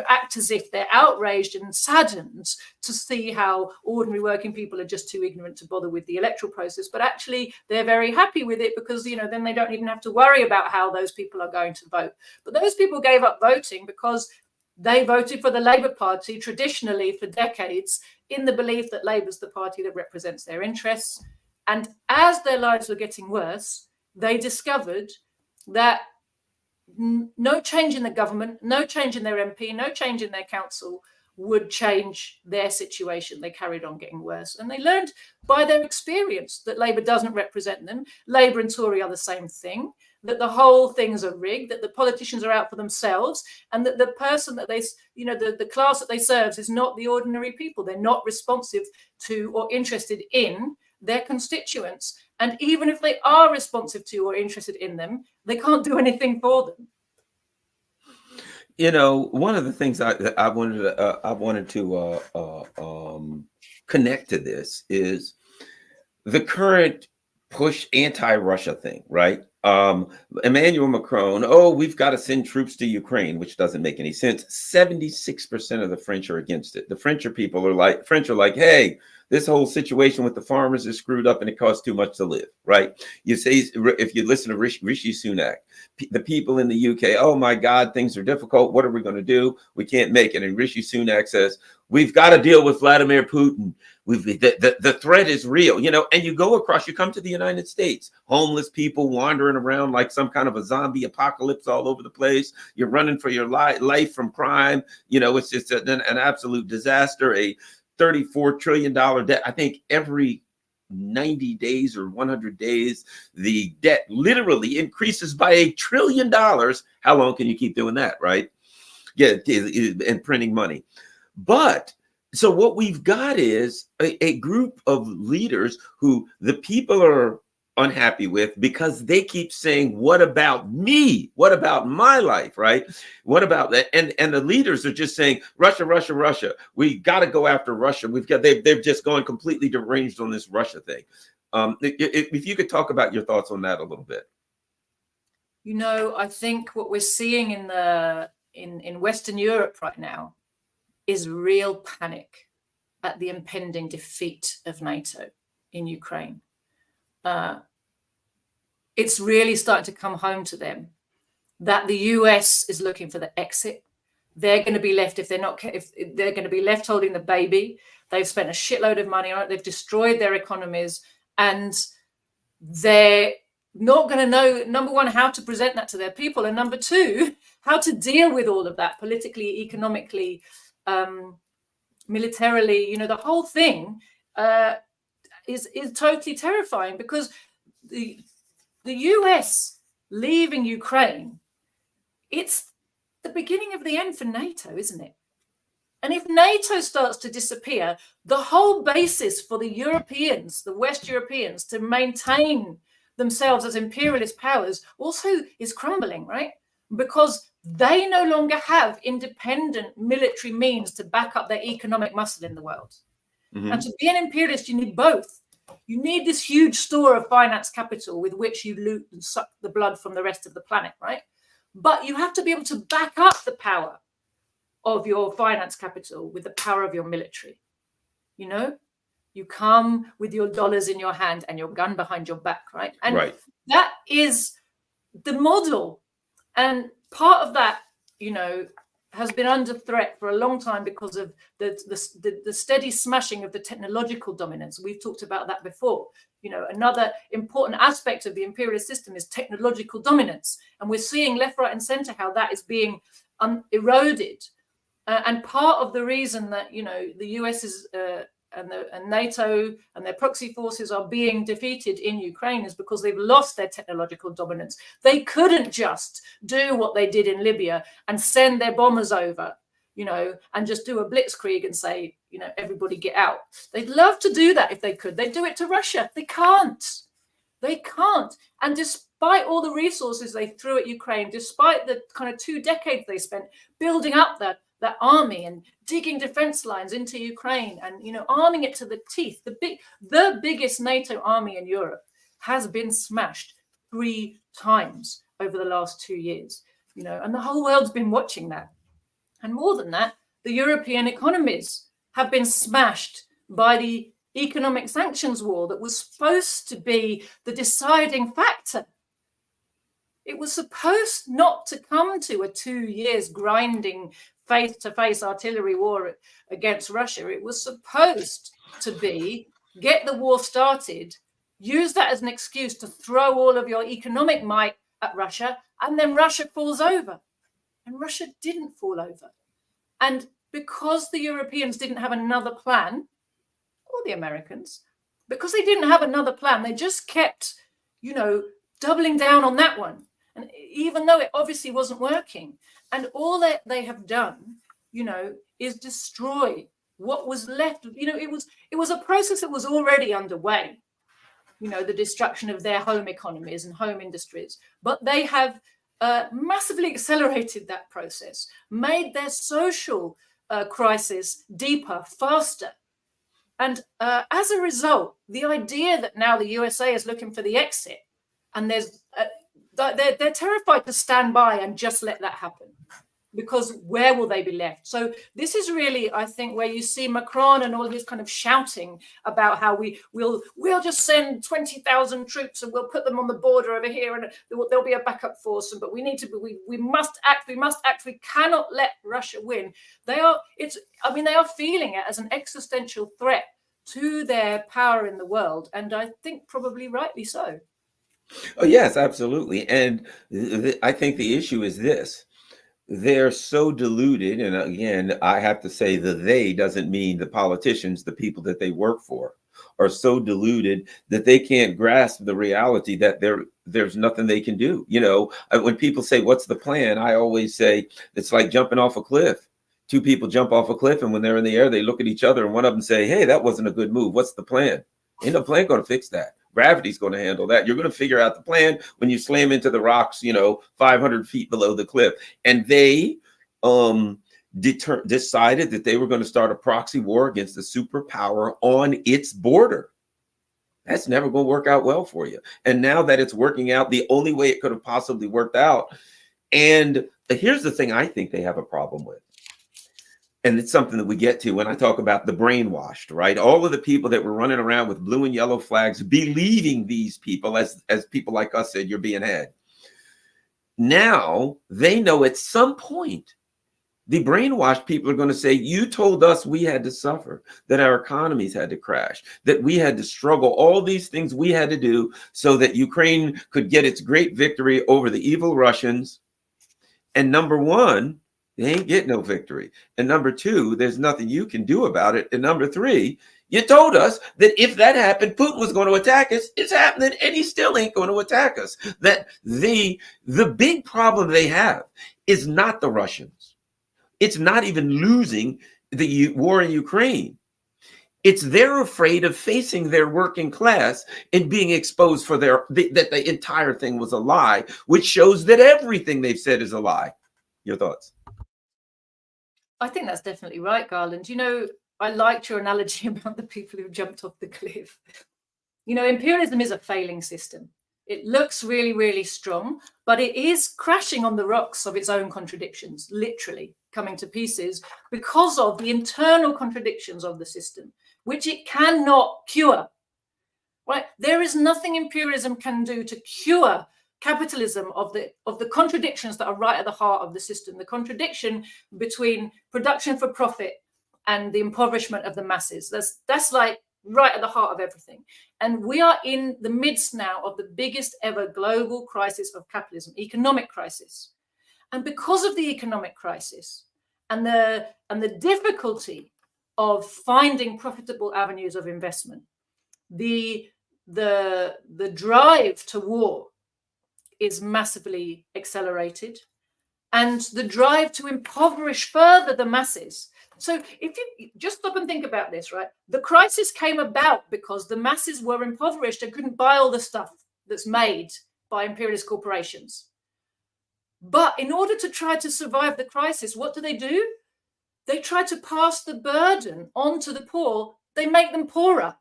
act as if they're outraged and saddened to see how ordinary working people are just too ignorant to bother with the electoral process. But actually, they're very happy with it because, then they don't even have to worry about how those people are going to vote. But those people gave up voting because they voted for the Labour Party traditionally for decades in the belief that Labour's the party that represents their interests. And as their lives were getting worse, they discovered that no change in the government, no change in their MP, no change in their council would change their situation. They carried on getting worse. And they learned by their experience that Labour doesn't represent them. Labour and Tory are the same thing, that the whole things are rigged, that the politicians are out for themselves, and that the person that they, the class that they serve is not the ordinary people. They're not responsive to or interested in their constituents. And even if they are responsive to or interested in them, they can't do anything for them. One of the things I wanted to connect to this is the current push anti-Russia thing, right? Emmanuel Macron, we've got to send troops to Ukraine, which doesn't make any sense. 76% of the French are against it. The French are like, hey, this whole situation with the farmers is screwed up and it costs too much to live, right? You say, if you listen to Rishi Sunak, the people in the UK, oh my God, things are difficult. What are we going to do? We can't make it. And Rishi Sunak says, we've got to deal with Vladimir Putin. The threat is real, and you come to the United States, homeless people wandering around like some kind of a zombie apocalypse all over the place. You're running for your life from crime. It's just an absolute disaster, a $34 trillion debt. I think every 90 days or 100 days, the debt literally increases by $1 trillion. How long can you keep doing that, right? and printing money. But so what we've got is a group of leaders who the people are unhappy with because they keep saying, what about me? What about my life, right? What about that? And the leaders are just saying, Russia, Russia, Russia. We got to go after Russia. They've just gone completely deranged on this Russia thing. If you could talk about your thoughts on that a little bit. You know, I think what we're seeing in Western Europe right now is real panic at the impending defeat of NATO in Ukraine. It's really starting to come home to them that the US is looking for the exit. They're going to be left if they're going to be left holding the baby. They've spent a shitload of money on it. They've destroyed their economies, and they're not going to know, number one, how to present that to their people, and number two, how to deal with all of that politically, economically, militarily. You know, the whole thing is totally terrifying, because the US leaving Ukraine, it's the beginning of the end for NATO, isn't it? And if NATO starts to disappear, the whole basis for the Europeans, the West Europeans, to maintain themselves as imperialist powers also is crumbling, right? Because they no longer have independent military means to back up their economic muscle in the world. Mm-hmm. And to be an imperialist, you need both. You need this huge store of finance capital with which you loot and suck the blood from the rest of the planet, right? But you have to be able to back up the power of your finance capital with the power of your military. You know, you come with your dollars in your hand and your gun behind your back, right? And right. That is the model. And part of that, you know, has been under threat for a long time because of the steady smashing of the technological dominance. We've talked about that before. You know, another important aspect of the imperialist system is technological dominance. And we're seeing left, right, and center how that is being eroded. And part of the reason that, you know, the US is and NATO and their proxy forces are being defeated in Ukraine is because they've lost their technological dominance. They couldn't just do what they did in Libya and send their bombers over, you know, and just do a blitzkrieg and say, you know, everybody get out. They'd love to do that if they could. They'd do it to Russia. They can't. They can't. And despite all the resources they threw at Ukraine, despite the kind of 2 decades they spent building up that army and digging defense lines into Ukraine and, you know, arming it to the teeth, the biggest NATO army in Europe has been smashed 3 times over the last 2 years, you know, and the whole world's been watching that. And more than that, the European economies have been smashed by the economic sanctions war that was supposed to be the deciding factor. It was supposed not to come to a 2 years grinding face-to-face artillery war against Russia. It was supposed to be get the war started, use that as an excuse to throw all of your economic might at Russia, and then Russia falls over. And Russia didn't fall over. And because the Europeans didn't have another plan, or the Americans, because they didn't have another plan, they just kept, you know, doubling down on that one. And even though it obviously wasn't working, and all that they have done, you know, is destroy what was left. You know, it was a process that was already underway, you know, the destruction of their home economies and home industries. But they have massively accelerated that process, made their social crisis deeper, faster. And as a result, the idea that now the USA is looking for the exit, and they're terrified to stand by and just let that happen, because where will they be left? So this is really, I think, where you see Macron and all his kind of shouting about how we'll just send 20,000 troops and we'll put them on the border over here and there'll be a backup force. But we need to, we must act. We cannot let Russia win. They are feeling it as an existential threat to their power in the world, and I think probably rightly so. Oh, yes, absolutely. And I think the issue is this. They're so deluded. And again, I have to say the they doesn't mean the politicians, the people that they work for, are so deluded that they can't grasp the reality that they're there's nothing they can do. You know, when people say, what's the plan? I always say, it's like jumping off a cliff. Two people jump off a cliff, and when they're in the air, they look at each other, and one of them say, hey, that wasn't a good move. What's the plan? Ain't no plan going to fix that. Gravity's going to handle that. You're going to figure out the plan when you slam into the rocks, you know, 500 feet below the cliff. And they decided that they were going to start a proxy war against a superpower on its border. That's never going to work out well for you. And now that it's working out the only way it could have possibly worked out. And here's the thing I think they have a problem with. And it's something that we get to when I talk about the brainwashed, right? All of the people that were running around with blue and yellow flags, believing these people, as people like us said, you're being had. Now they know at some point, the brainwashed people are going to say, you told us we had to suffer, that our economies had to crash, that we had to struggle, all these things we had to do so that Ukraine could get its great victory over the evil Russians. And number one, they ain't get no victory. And number two, there's nothing you can do about it. And number three, you told us that if that happened, Putin was going to attack us. It's happening, and he still ain't going to attack us. That the big problem they have is not the Russians. It's not even losing the war in Ukraine. It's they're afraid of facing their working class and being exposed for that the entire thing was a lie, which shows that everything they've said is a lie. Your thoughts? I think that's definitely right, Garland. You know, I liked your analogy about the people who jumped off the cliff. You know, imperialism is a failing system. It looks really, really strong, but it is crashing on the rocks of its own contradictions, literally coming to pieces because of the internal contradictions of the system, which it cannot cure. Right? There is nothing imperialism can do to cure capitalism of the contradictions that are right at the heart of the system, the contradiction between production for profit and the impoverishment of the masses. That's like right at the heart of everything. And we are in the midst now of the biggest ever global crisis of capitalism, economic crisis. And because of the economic crisis and the difficulty of finding profitable avenues of investment, the drive to war is massively accelerated, and the drive to impoverish further the masses. So if you just stop and think about this, right? The crisis came about because the masses were impoverished and couldn't buy all the stuff that's made by imperialist corporations. But in order to try to survive the crisis, what do? They try to pass the burden on to the poor. They make them poorer.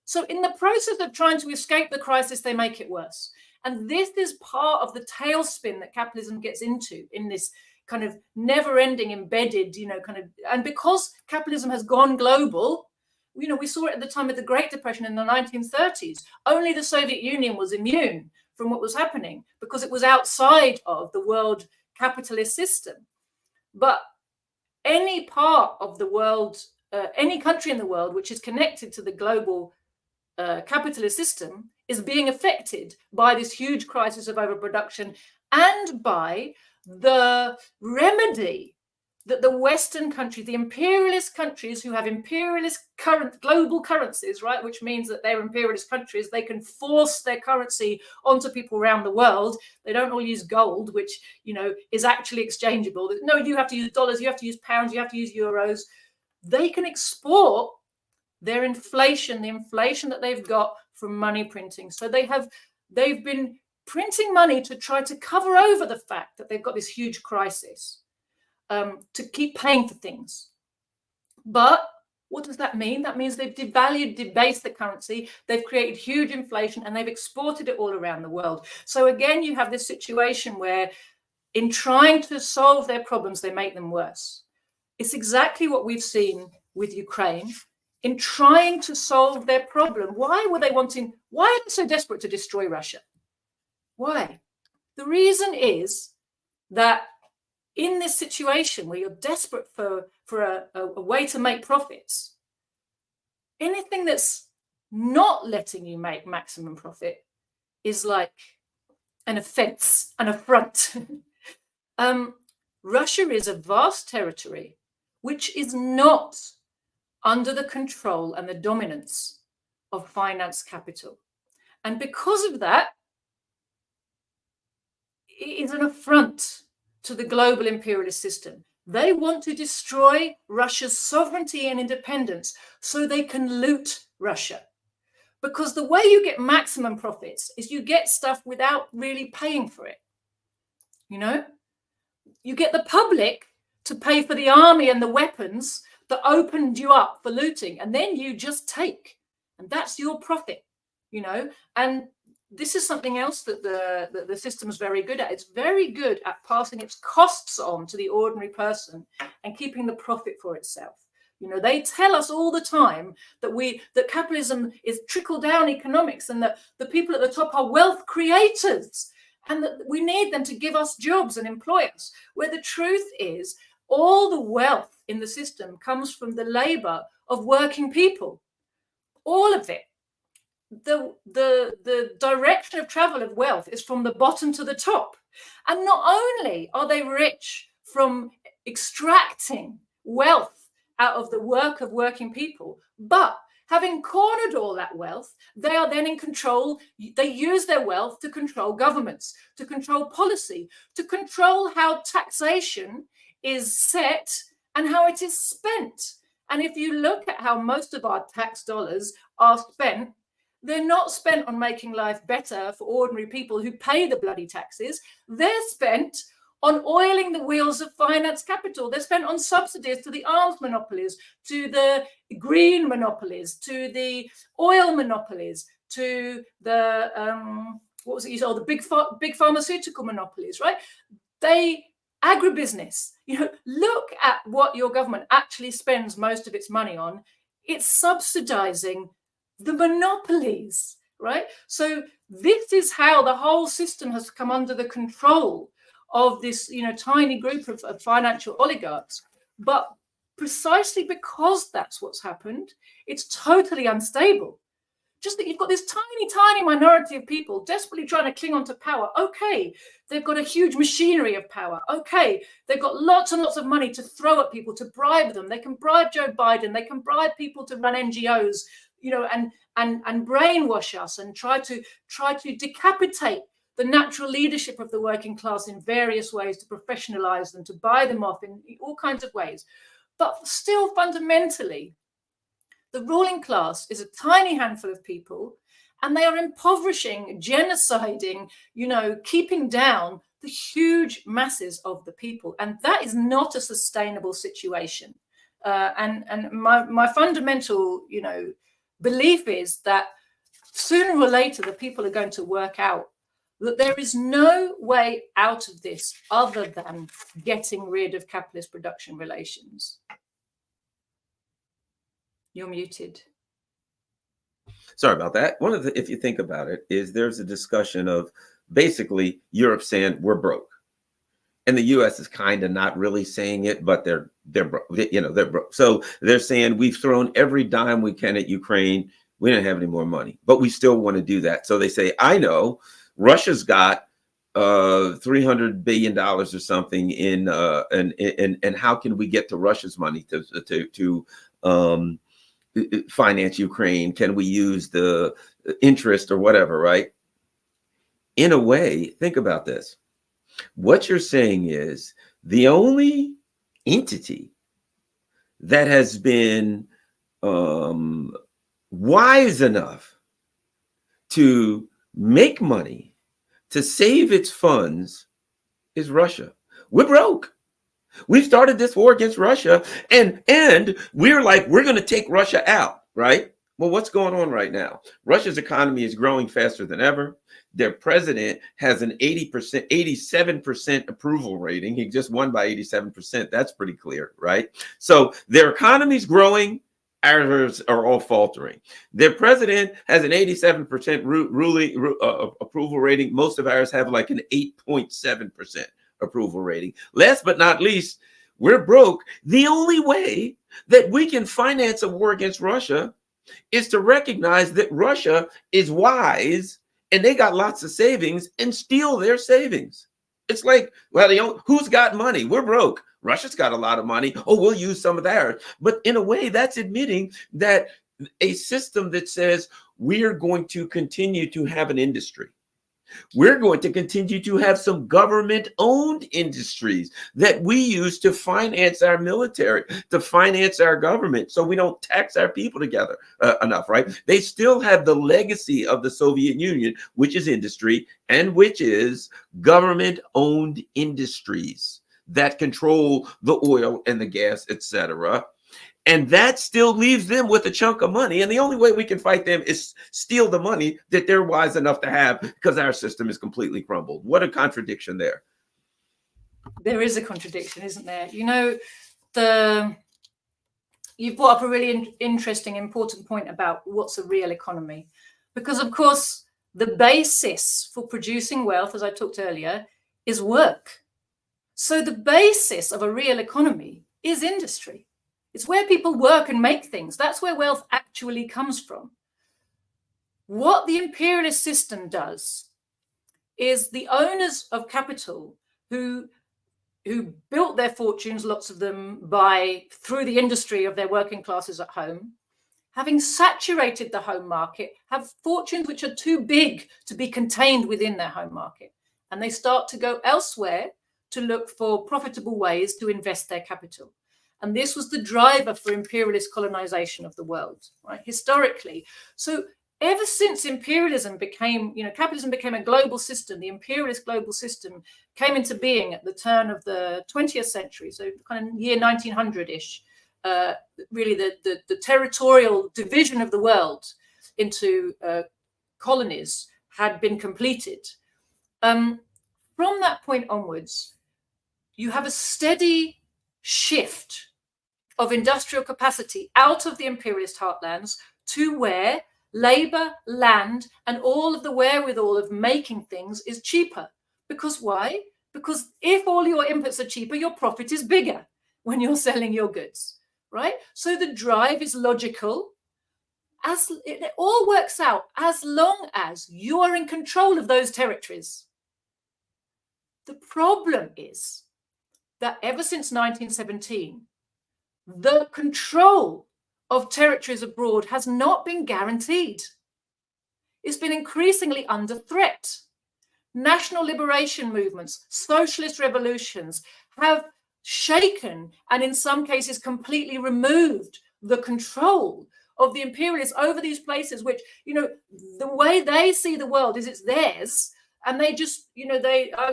So in the process of trying to escape the crisis, they make it worse. And this is part of the tailspin that capitalism gets into in this kind of never-ending embedded, and because capitalism has gone global, we saw it at the time of the Great Depression in the 1930s. Only the Soviet Union was immune from what was happening because it was outside of the world capitalist system. But any part of the world, any country in the world which is connected to the global capitalist system is being affected by this huge crisis of overproduction and by the remedy that the Western countries, the imperialist countries who have imperialist global currencies, right, which means that they're imperialist countries, they can force their currency onto people around the world. They don't all use gold, which, is actually exchangeable. No, you have to use dollars, you have to use pounds, you have to use euros. They can export their inflation, the inflation that they've got from money printing. So they've been printing money to try to cover over the fact that they've got this huge crisis, to keep paying for things. But what does that mean? That means they've devalued, debased the currency, they've created huge inflation, and they've exported it all around the world. So again, you have this situation where in trying to solve their problems, they make them worse. It's exactly what we've seen with Ukraine. In trying to solve their problem, why are they so desperate to destroy Russia? Why? The reason is that in this situation where you're desperate for a way to make profits, anything that's not letting you make maximum profit is like an offense, an affront. Russia is a vast territory which is not under the control and the dominance of finance capital. And because of that, is an affront to the global imperialist system. They want to destroy Russia's sovereignty and independence so they can loot Russia. Because the way you get maximum profits is you get stuff without really paying for it. You know, you get the public to pay for the army and the weapons that opened you up for looting, and then you just take, and that's your profit, you know. And this is something else that the system is very good at. It's very good at passing its costs on to the ordinary person and keeping the profit for itself. You know, they tell us all the time that capitalism is trickle-down economics and that the people at the top are wealth creators and that we need them to give us jobs and employ us, where the truth is all the wealth in the system comes from the labor of working people. All of it. The direction of travel of wealth is from the bottom to the top. And not only are they rich from extracting wealth out of the work of working people, but having cornered all that wealth, they are then in control. They use their wealth to control governments, to control policy, to control how taxation is set and how it is spent. And if you look at how most of our tax dollars are spent, they're not spent on making life better for ordinary people who pay the bloody taxes. They're spent on oiling the wheels of finance capital. They're spent on subsidies to the arms monopolies, to the green monopolies, to the oil monopolies, to the the big pharmaceutical monopolies, right? They agribusiness. You know, look at what your government actually spends most of its money on. It's subsidizing the monopolies, right? So this is how the whole system has come under the control of this, you know, tiny group of financial oligarchs. But precisely because that's what's happened, it's totally unstable. Just that you've got this tiny minority of people desperately trying to cling on to power. Okay, they've got a huge machinery of power. Okay, they've got lots and lots of money to throw at people, to bribe them. They can bribe Joe Biden. They can bribe people to run NGOs, you know, and brainwash us and try to decapitate the natural leadership of the working class in various ways, to professionalize them, to buy them off in all kinds of ways. But still, fundamentally, the ruling class is a tiny handful of people, and they are impoverishing, genociding, you know, keeping down the huge masses of the people. And that is not a sustainable situation. And my fundamental, you know, belief is that sooner or later, the people are going to work out that there is no way out of this other than getting rid of capitalist production relations. You're muted. Sorry about that. One of the, if you think about it, is there's a discussion of basically Europe saying we're broke, and the U.S. is kind of not really saying it, but they're broke. You know, they're broke. So they're saying we've thrown every dime we can at Ukraine. We don't have any more money, but we still want to do that. So they say, I know Russia's got $300 billion or something in and how can we get to Russia's money to finance Ukraine? Can we use the interest or whatever, right? In a way, think about this. What you're saying is the only entity that has been wise enough to make money, to save its funds, is Russia. We're broke. We've started this war against Russia, and we're like, we're going to take Russia out, right? Well, what's going on right now? Russia's economy is growing faster than ever. Their president has an 87% approval rating. He just won by 87%. That's pretty clear, right? So their economy's growing. Ours are all faltering. Their president has an 87% approval rating. Most of ours have like an 8.7% approval rating. Last but not least, we're broke. The only way that we can finance a war against Russia is to recognize that Russia is wise and they got lots of savings and steal their savings. It's like, well, who's got money? We're broke. Russia's got a lot of money. Oh, we'll use some of theirs. But in a way, that's admitting that a system that says we're going to continue to have an industry, We're going to continue to have some government-owned industries that we use to finance our military, to finance our government, so we don't tax our people together enough, right? They still have the legacy of the Soviet Union, which is industry, and which is government-owned industries that control the oil and the gas, etc. And that still leaves them with a chunk of money. And the only way we can fight them is steal the money that they're wise enough to have, because our system is completely crumbled. What a contradiction there. There is a contradiction, isn't there? You know, you've brought up a really interesting, important point about what's a real economy. Because, of course, the basis for producing wealth, as I talked earlier, is work. So the basis of a real economy is industry. It's where people work and make things. That's where wealth actually comes from. What the imperialist system does is the owners of capital who built their fortunes, lots of them, through the industry of their working classes at home, having saturated the home market, have fortunes which are too big to be contained within their home market. And they start to go elsewhere to look for profitable ways to invest their capital. And this was the driver for imperialist colonization of the world, right? Historically. So ever since imperialism became, capitalism became a global system, the imperialist global system came into being at the turn of the 20th century, so kind of year 1900-ish, really the territorial division of the world into colonies had been completed. From that point onwards, you have a steady shift of industrial capacity out of the imperialist heartlands to where labor, land, and all of the wherewithal of making things is cheaper. Because why? Because if all your inputs are cheaper, your profit is bigger when you're selling your goods, right? So the drive is logical. As it all works out, as long as you are in control of those territories. The problem is that ever since 1917, the control of territories abroad has not been guaranteed. It's been increasingly under threat. National liberation movements, socialist revolutions have shaken and in some cases completely removed the control of the imperialists over these places, which, the way they see the world is it's theirs. And they just,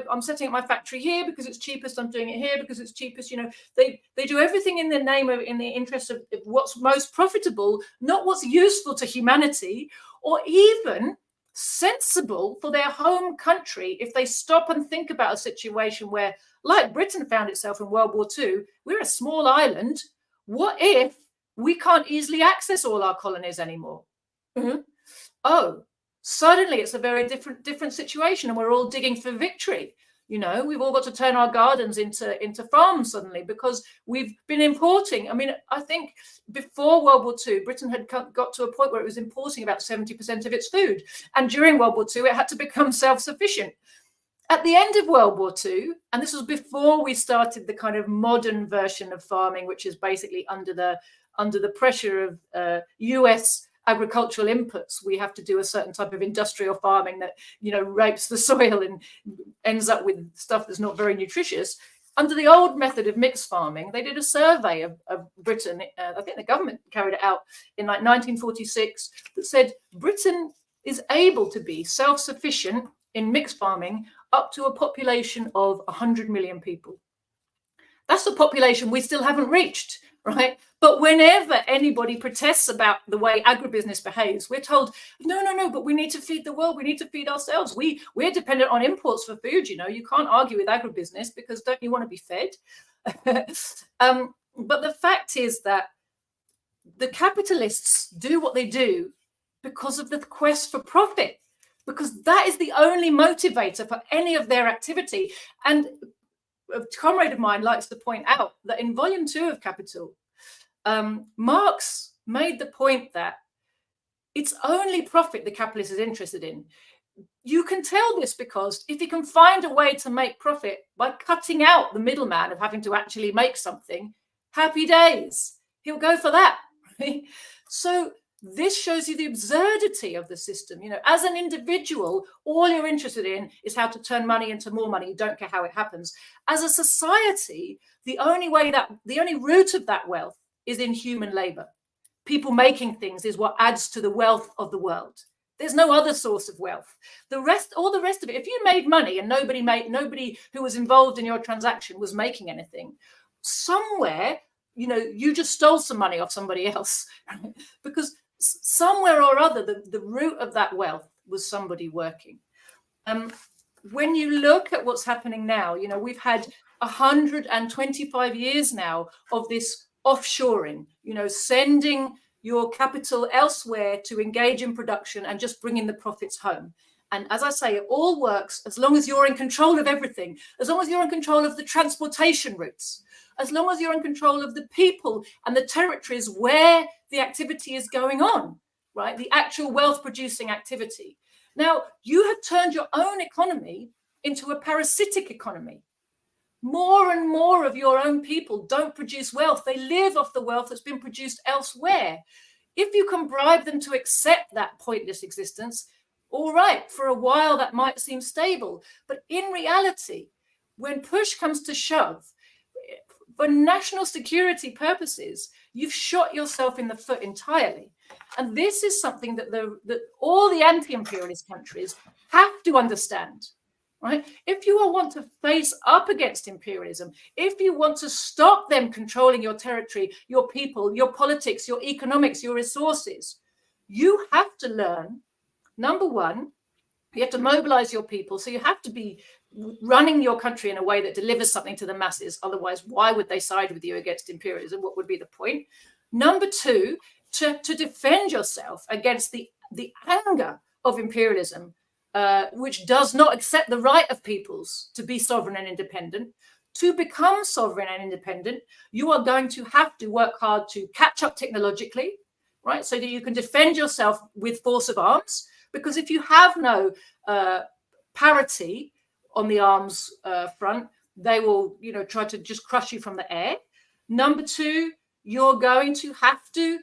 I'm setting up my factory here because it's cheapest. I'm doing it here because it's cheapest. They do everything in the interest of what's most profitable, not what's useful to humanity or even sensible for their home country. If they stop and think about a situation where, like Britain found itself in World War II, we're a small island. What if we can't easily access all our colonies anymore? Mm-hmm. Oh, suddenly it's a very different situation, and we're all digging for victory. We've all got to turn our gardens into farms suddenly because we've been importing. I mean, I think before World War II, Britain had got to a point where it was importing about 70% of its food. And during World War II, it had to become self-sufficient. At the end of World War II, and this was before we started the kind of modern version of farming, which is basically under the pressure of US agricultural inputs, we have to do a certain type of industrial farming that, rapes the soil and ends up with stuff that's not very nutritious. Under the old method of mixed farming, they did a survey of Britain. I think the government carried it out in 1946 that said Britain is able to be self-sufficient in mixed farming up to a population of 100 million people. That's the population we still haven't reached, right? But whenever anybody protests about the way agribusiness behaves, we're told, no, but we need to feed the world. We need to feed ourselves. We're dependent on imports for food. You can't argue with agribusiness because don't you want to be fed? But the fact is that the capitalists do what they do because of the quest for profit, because that is the only motivator for any of their activity. And a comrade of mine likes to point out that in volume 2 of Capital, Marx made the point that it's only profit the capitalist is interested in. You can tell this because if he can find a way to make profit by cutting out the middleman of having to actually make something, happy days. He'll go for that. Right? So This shows you the absurdity of the system. You know, as an individual, all you're interested in is how to turn money into more money. You don't care how it happens. As a society, the only root of that wealth is in human labor. People making things is what adds to the wealth of the world. There's no other source of wealth. All the rest of it, if you made money and nobody who was involved in your transaction was making anything, somewhere, you know, you just stole some money off somebody else. Because somewhere or other, the root of that wealth was somebody working. When you look at what's happening now, you know, we've had 125 years now of this offshoring, you know, sending your capital elsewhere to engage in production and just bringing the profits home. And as I say, it all works as long as you're in control of everything, as long as you're in control of the transportation routes, as long as you're in control of the people and the territories where the activity is going on, right? The actual wealth producing activity. Now, you have turned your own economy into a parasitic economy. More and more of your own people don't produce wealth. They live off the wealth that's been produced elsewhere. If you can bribe them to accept that pointless existence, all right, for a while that might seem stable. But in reality, when push comes to shove, for national security purposes, you've shot yourself in the foot entirely. And this is something that all the anti-imperialist countries have to understand. Right? If you want to face up against imperialism, if you want to stop them controlling your territory, your people, your politics, your economics, your resources, you have to learn, number one, you have to mobilize your people. So you have to be running your country in a way that delivers something to the masses. Otherwise, why would they side with you against imperialism? What would be the point? Number two, to defend yourself against the anger of imperialism, which does not accept the right of peoples to be sovereign and independent. To become sovereign and independent, you are going to have to work hard to catch up technologically, right? So that you can defend yourself with force of arms. Because if you have no parity on the arms front, they will, you know, try to just crush you from the air. Number two, you're going to have to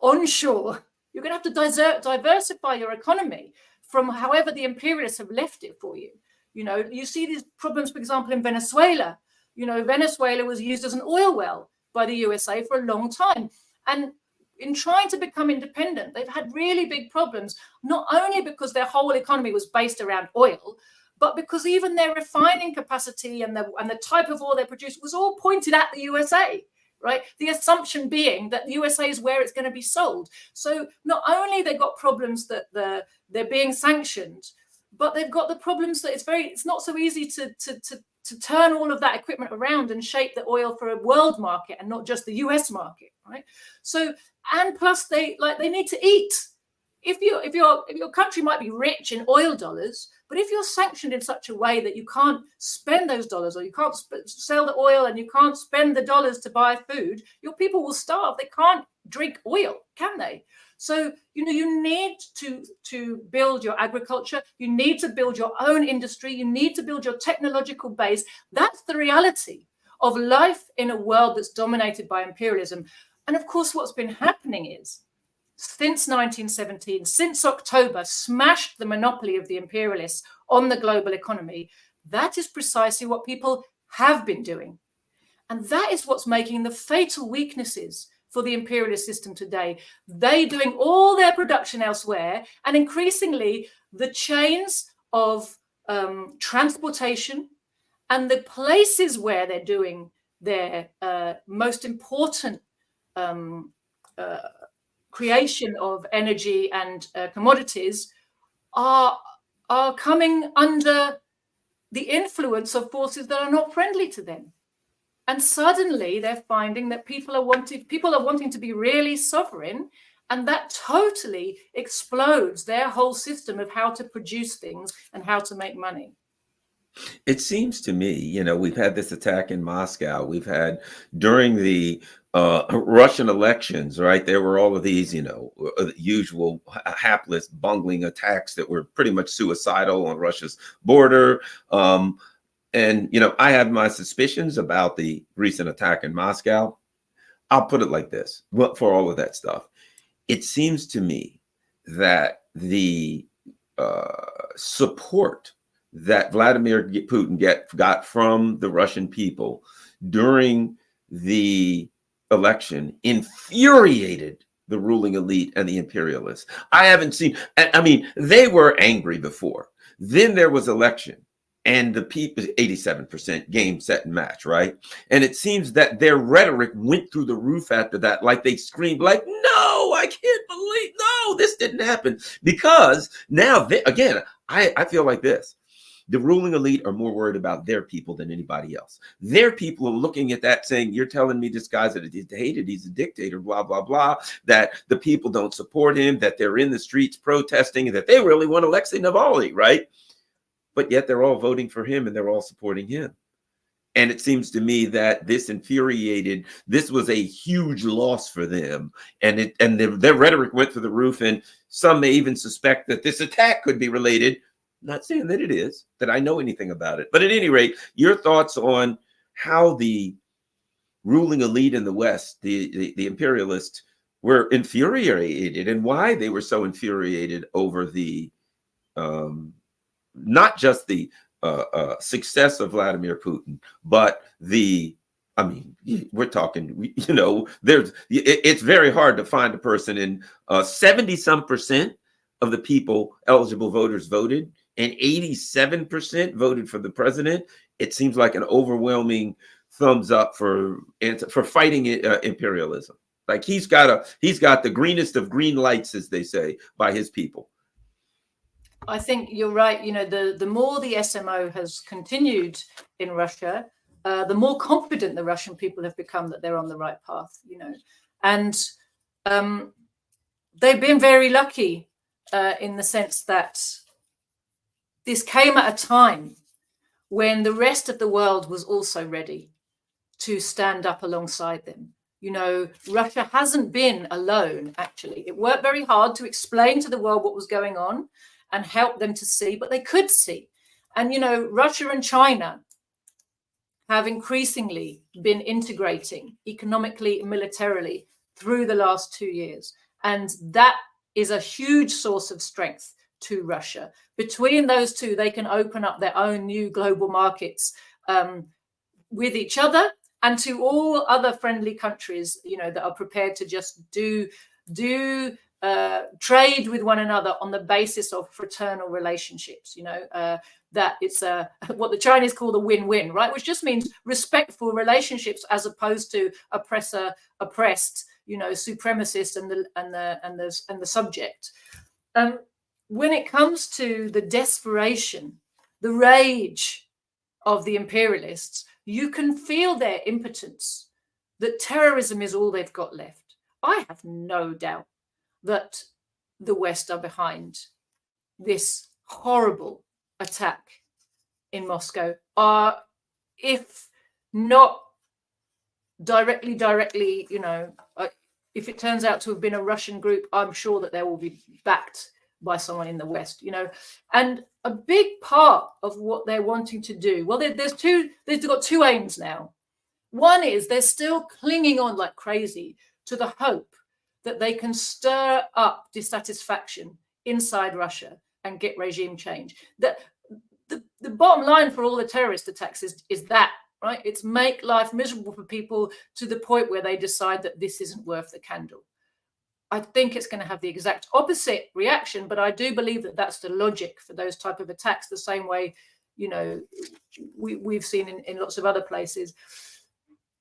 onshore. You're going to have to diversify your economy from however the imperialists have left it for you. You know, you see these problems, for example, in Venezuela. You know, Venezuela was used as an oil well by the USA for a long time. And in trying to become independent, they've had really big problems, not only because their whole economy was based around oil, but because even their refining capacity and the type of oil they produced was all pointed at the USA. Right? The assumption being that the USA is where it's going to be sold. So not only they've got problems that they're being sanctioned, but they've got the problems that it's not so easy to turn all of that equipment around and shape the oil for a world market and not just the US market. Right? So, and plus they need to eat. If your country might be rich in oil dollars, but if you're sanctioned in such a way that you can't spend those dollars, or you can't sell the oil and you can't spend the dollars to buy food, your people will starve. They can't drink oil, can they? So, you know, you need to build your agriculture. You need to build your own industry. You need to build your technological base. That's the reality of life in a world that's dominated by imperialism. And of course, what's been happening is, since 1917, since October smashed the monopoly of the imperialists on the global economy, that is precisely what people have been doing. And that is what's making the fatal weaknesses for the imperialist system today. They doing all their production elsewhere, and increasingly the chains of transportation and the places where they're doing their most important creation of energy and commodities are coming under the influence of forces that are not friendly to them. And suddenly they're finding that people are wanting to be really sovereign, and that totally explodes their whole system of how to produce things and how to make money. It seems to me, you know, we've had this attack in Moscow. We've had during the Russian elections, right? There were all of these, you know, usual hapless, bungling attacks that were pretty much suicidal on Russia's border. And, you know, I have my suspicions about the recent attack in Moscow. I'll put it like this, for all of that stuff. it seems to me that the support that Vladimir Putin got from the Russian people during the election infuriated the ruling elite and the imperialists. I haven't seen, I mean, they were angry before. Then there was election and the people, 87% game, set, and match, right? And it seems that their rhetoric went through the roof after that. Like they screamed like, no, I can't believe, no, this didn't happen. Because now, again, I feel like this. The ruling elite are more worried about their people than anybody else. Their people are looking at that saying, you're telling me this guy's hated, he's a dictator, blah, blah, blah, that the people don't support him, that they're in the streets protesting, that they really want Alexei Navalny, right? But yet they're all voting for him and they're all supporting him. And it seems to me that this was a huge loss for them. And their rhetoric went through the roof. And some may even suspect that this attack could be related. Not saying that it is, that I know anything about it. But at any rate, your thoughts on how the ruling elite in the West, the imperialists, were infuriated and why they were so infuriated over the not just the success of Vladimir Putin, but we're talking, it's very hard to find a person in 70-some% of the people, eligible voters, voted, and 87% voted for the president. It seems like an overwhelming thumbs up for fighting imperialism. Like he's got the greenest of green lights, as they say, by his people. I think you're right. The more the SMO has continued in Russia, the more confident the Russian people have become that they're on the right path, and they've been very lucky in the sense that this came at a time when the rest of the world was also ready to stand up alongside them. Russia hasn't been alone, actually. It worked very hard to explain to the world what was going on and help them to see, but they could see. And, Russia and China have increasingly been integrating economically and militarily through the last 2 years. And that is a huge source of strength to Russia. Between those two, they can open up their own new global markets with each other and to all other friendly countries, that are prepared to just do trade with one another on the basis of fraternal relationships, that it's what the Chinese call the win-win, right? Which just means respectful relationships as opposed to oppressor, oppressed, supremacist and the subject. When it comes to the desperation, the rage of the imperialists, you can feel their impotence, that terrorism is all they've got left. I have no doubt that the West are behind this horrible attack in Moscow, if not directly, if it turns out to have been a Russian group, I'm sure that they will be backed by someone in the West, and a big part of what they're wanting to do, well, they've got two aims now. One is they're still clinging on like crazy to the hope that they can stir up dissatisfaction inside Russia and get regime change. The bottom line for all the terrorist attacks is that, right? It's make life miserable for people to the point where they decide that this isn't worth the candle. I think it's going to have the exact opposite reaction, but I do believe that that's the logic for those type of attacks, the same way, we've seen in lots of other places.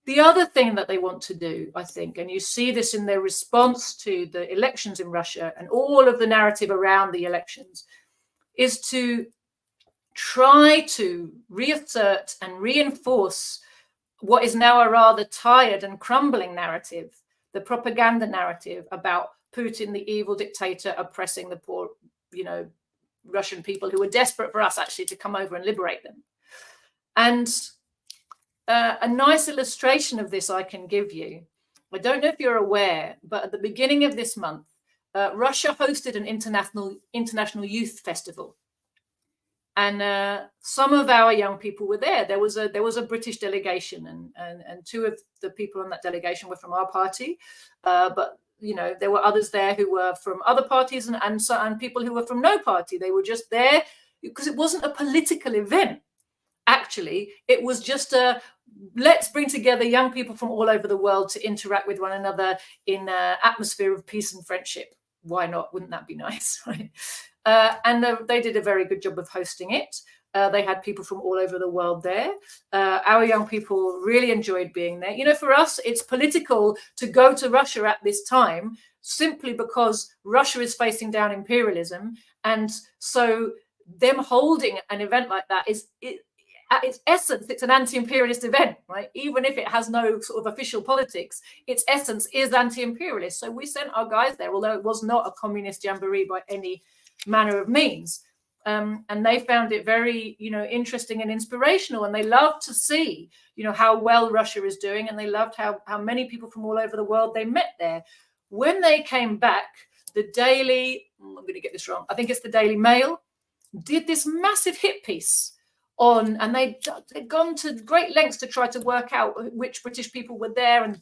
The other thing that they want to do, I think, and you see this in their response to the elections in Russia and all of the narrative around the elections, is to try to reassert and reinforce what is now a rather tired and crumbling narrative, the propaganda narrative about Putin, the evil dictator, oppressing the poor, Russian people who are desperate for us actually to come over and liberate them. And a nice illustration of this I can give you. I don't know if you're aware, but at the beginning of this month, Russia hosted an international youth festival. And some of our young people were there. There was a British delegation, and two of the people on that delegation were from our party. But there were others there who were from other parties and people who were from no party. They were just there because it wasn't a political event. Actually, it was just let's bring together young people from all over the world to interact with one another in an atmosphere of peace and friendship. Why not? Wouldn't that be nice? Right? And they did a very good job of hosting it. They had people from all over the world there. Our young people really enjoyed being there. For us, it's political to go to Russia at this time simply because Russia is facing down imperialism. And so them holding an event like that at its essence, it's an anti-imperialist event, right? Even if it has no sort of official politics, its essence is anti-imperialist. So we sent our guys there, although it was not a communist jamboree by any manner of means. And they found it very, interesting and inspirational. And they loved to see, how well Russia is doing. And they loved how many people from all over the world they met there. When they came back, the Daily, I'm going to get this wrong, I think it's the Daily Mail, did this massive hit piece on, and they'd gone to great lengths to try to work out which British people were there and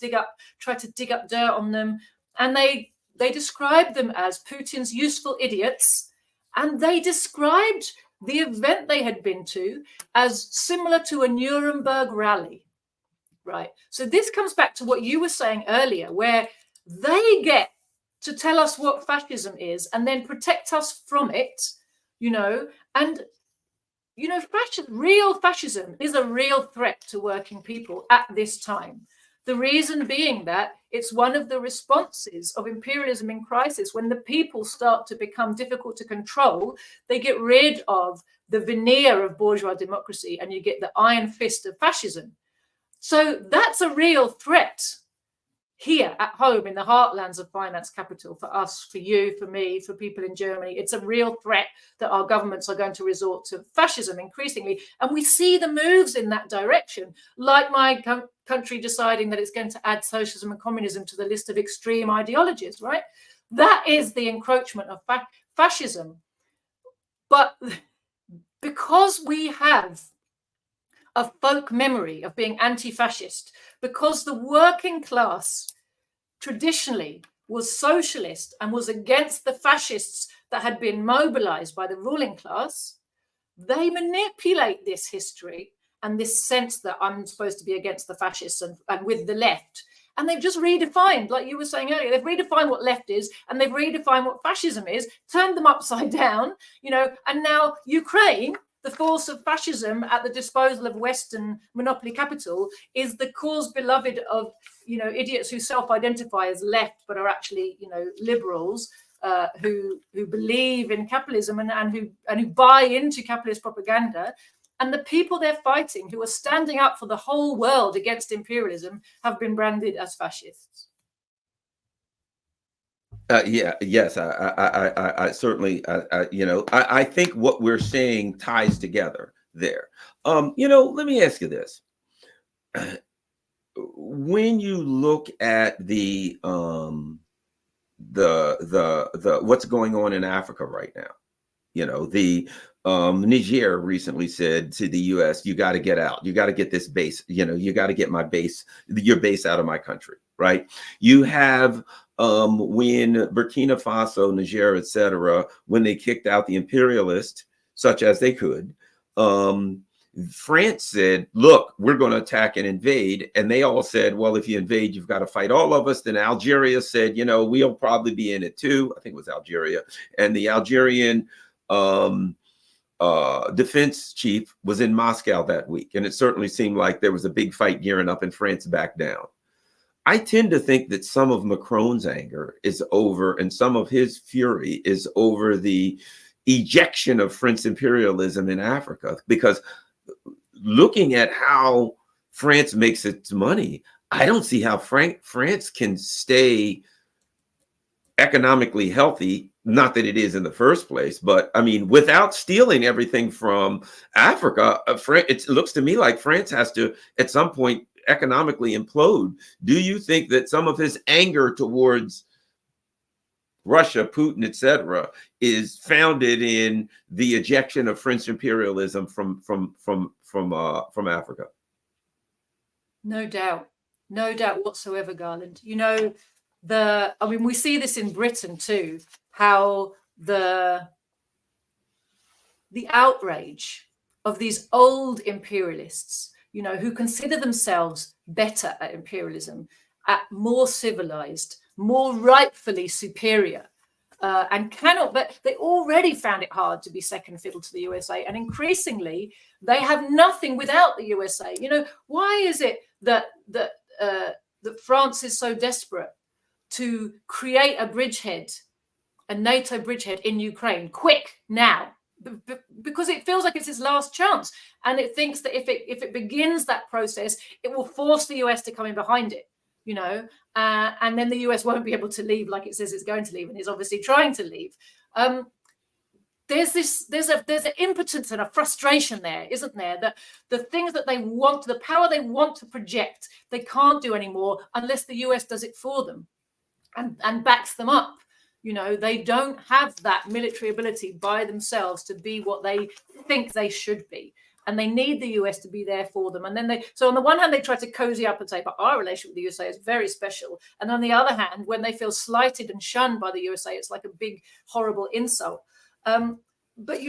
try to dig up dirt on them. And they described them as Putin's useful idiots. And they described the event they had been to as similar to a Nuremberg rally, right? So this comes back to what you were saying earlier, where they get to tell us what fascism is and then protect us from it, and real fascism is a real threat to working people at this time. The reason being that it's one of the responses of imperialism in crisis. When the people start to become difficult to control, they get rid of the veneer of bourgeois democracy and you get the iron fist of fascism. So that's a real threat here at home in the heartlands of finance capital for us, for you, for me, for people in Germany. It's a real threat that our governments are going to resort to fascism increasingly. And we see the moves in that direction, like my country deciding that it's going to add socialism and communism to the list of extreme ideologies, right? That is the encroachment of fascism. But because we have a folk memory of being anti-fascist, because the working class traditionally was socialist and was against the fascists that had been mobilized by the ruling class, they manipulate this history and this sense that I'm supposed to be against the fascists and with the left. And they've just redefined, like you were saying earlier, they've redefined what left is and they've redefined what fascism is, turned them upside down, and now Ukraine, the force of fascism at the disposal of Western monopoly capital, is the cause beloved of, idiots who self-identify as left but are actually, liberals who believe in capitalism and who buy into capitalist propaganda. And the people they're fighting, who are standing up for the whole world against imperialism, have been branded as fascists. Yes, I certainly, I think what we're saying ties together there. Let me ask you this. When you look at the what's going on in Africa right now, Niger recently said to the US, you got to get out. You got to get this base, you got to get your base out of my country, right? You have when Burkina Faso, Niger, etc., when they kicked out the imperialists, such as they could, France said, look, we're going to attack and invade. And they all said, well, if you invade, you've got to fight all of us. Then Algeria said, we'll probably be in it too. I think it was Algeria. And the Algerian defense chief was in Moscow that week. And it certainly seemed like there was a big fight gearing up and France backed down. I tend to think that some of Macron's anger is over and some of his fury is over the ejection of French imperialism in Africa, because looking at how France makes its money, I don't see how France can stay economically healthy. Not that it is in the first place, but I mean, without stealing everything from Africa, it looks to me like France has to, at some point, economically implode. Do you think that some of his anger towards Russia, Putin, etc., is founded in the ejection of French imperialism from Africa? No doubt whatsoever, Garland. we see this in Britain too, how the outrage of these old imperialists, who consider themselves better at imperialism, at more civilized, more rightfully superior, and cannot, but they already found it hard to be second fiddle to the USA, and increasingly they have nothing without the USA. Why is it that France is so desperate to create a bridgehead, a NATO bridgehead in Ukraine, quick now? Because it feels like it's its last chance, and it thinks that if it begins that process, it will force the US to come in behind it, and then the US won't be able to leave like it says it's going to leave, and is obviously trying to leave. There's an impotence and a frustration there, isn't there? That the things that they want, the power they want to project, they can't do anymore unless the US does it for them and backs them up. They don't have that military ability by themselves to be what they think they should be. And they need the US to be there for them. And then so on the one hand, they try to cozy up and say, but our relationship with the USA is very special. And on the other hand, when they feel slighted and shunned by the USA, it's like a big, horrible insult. But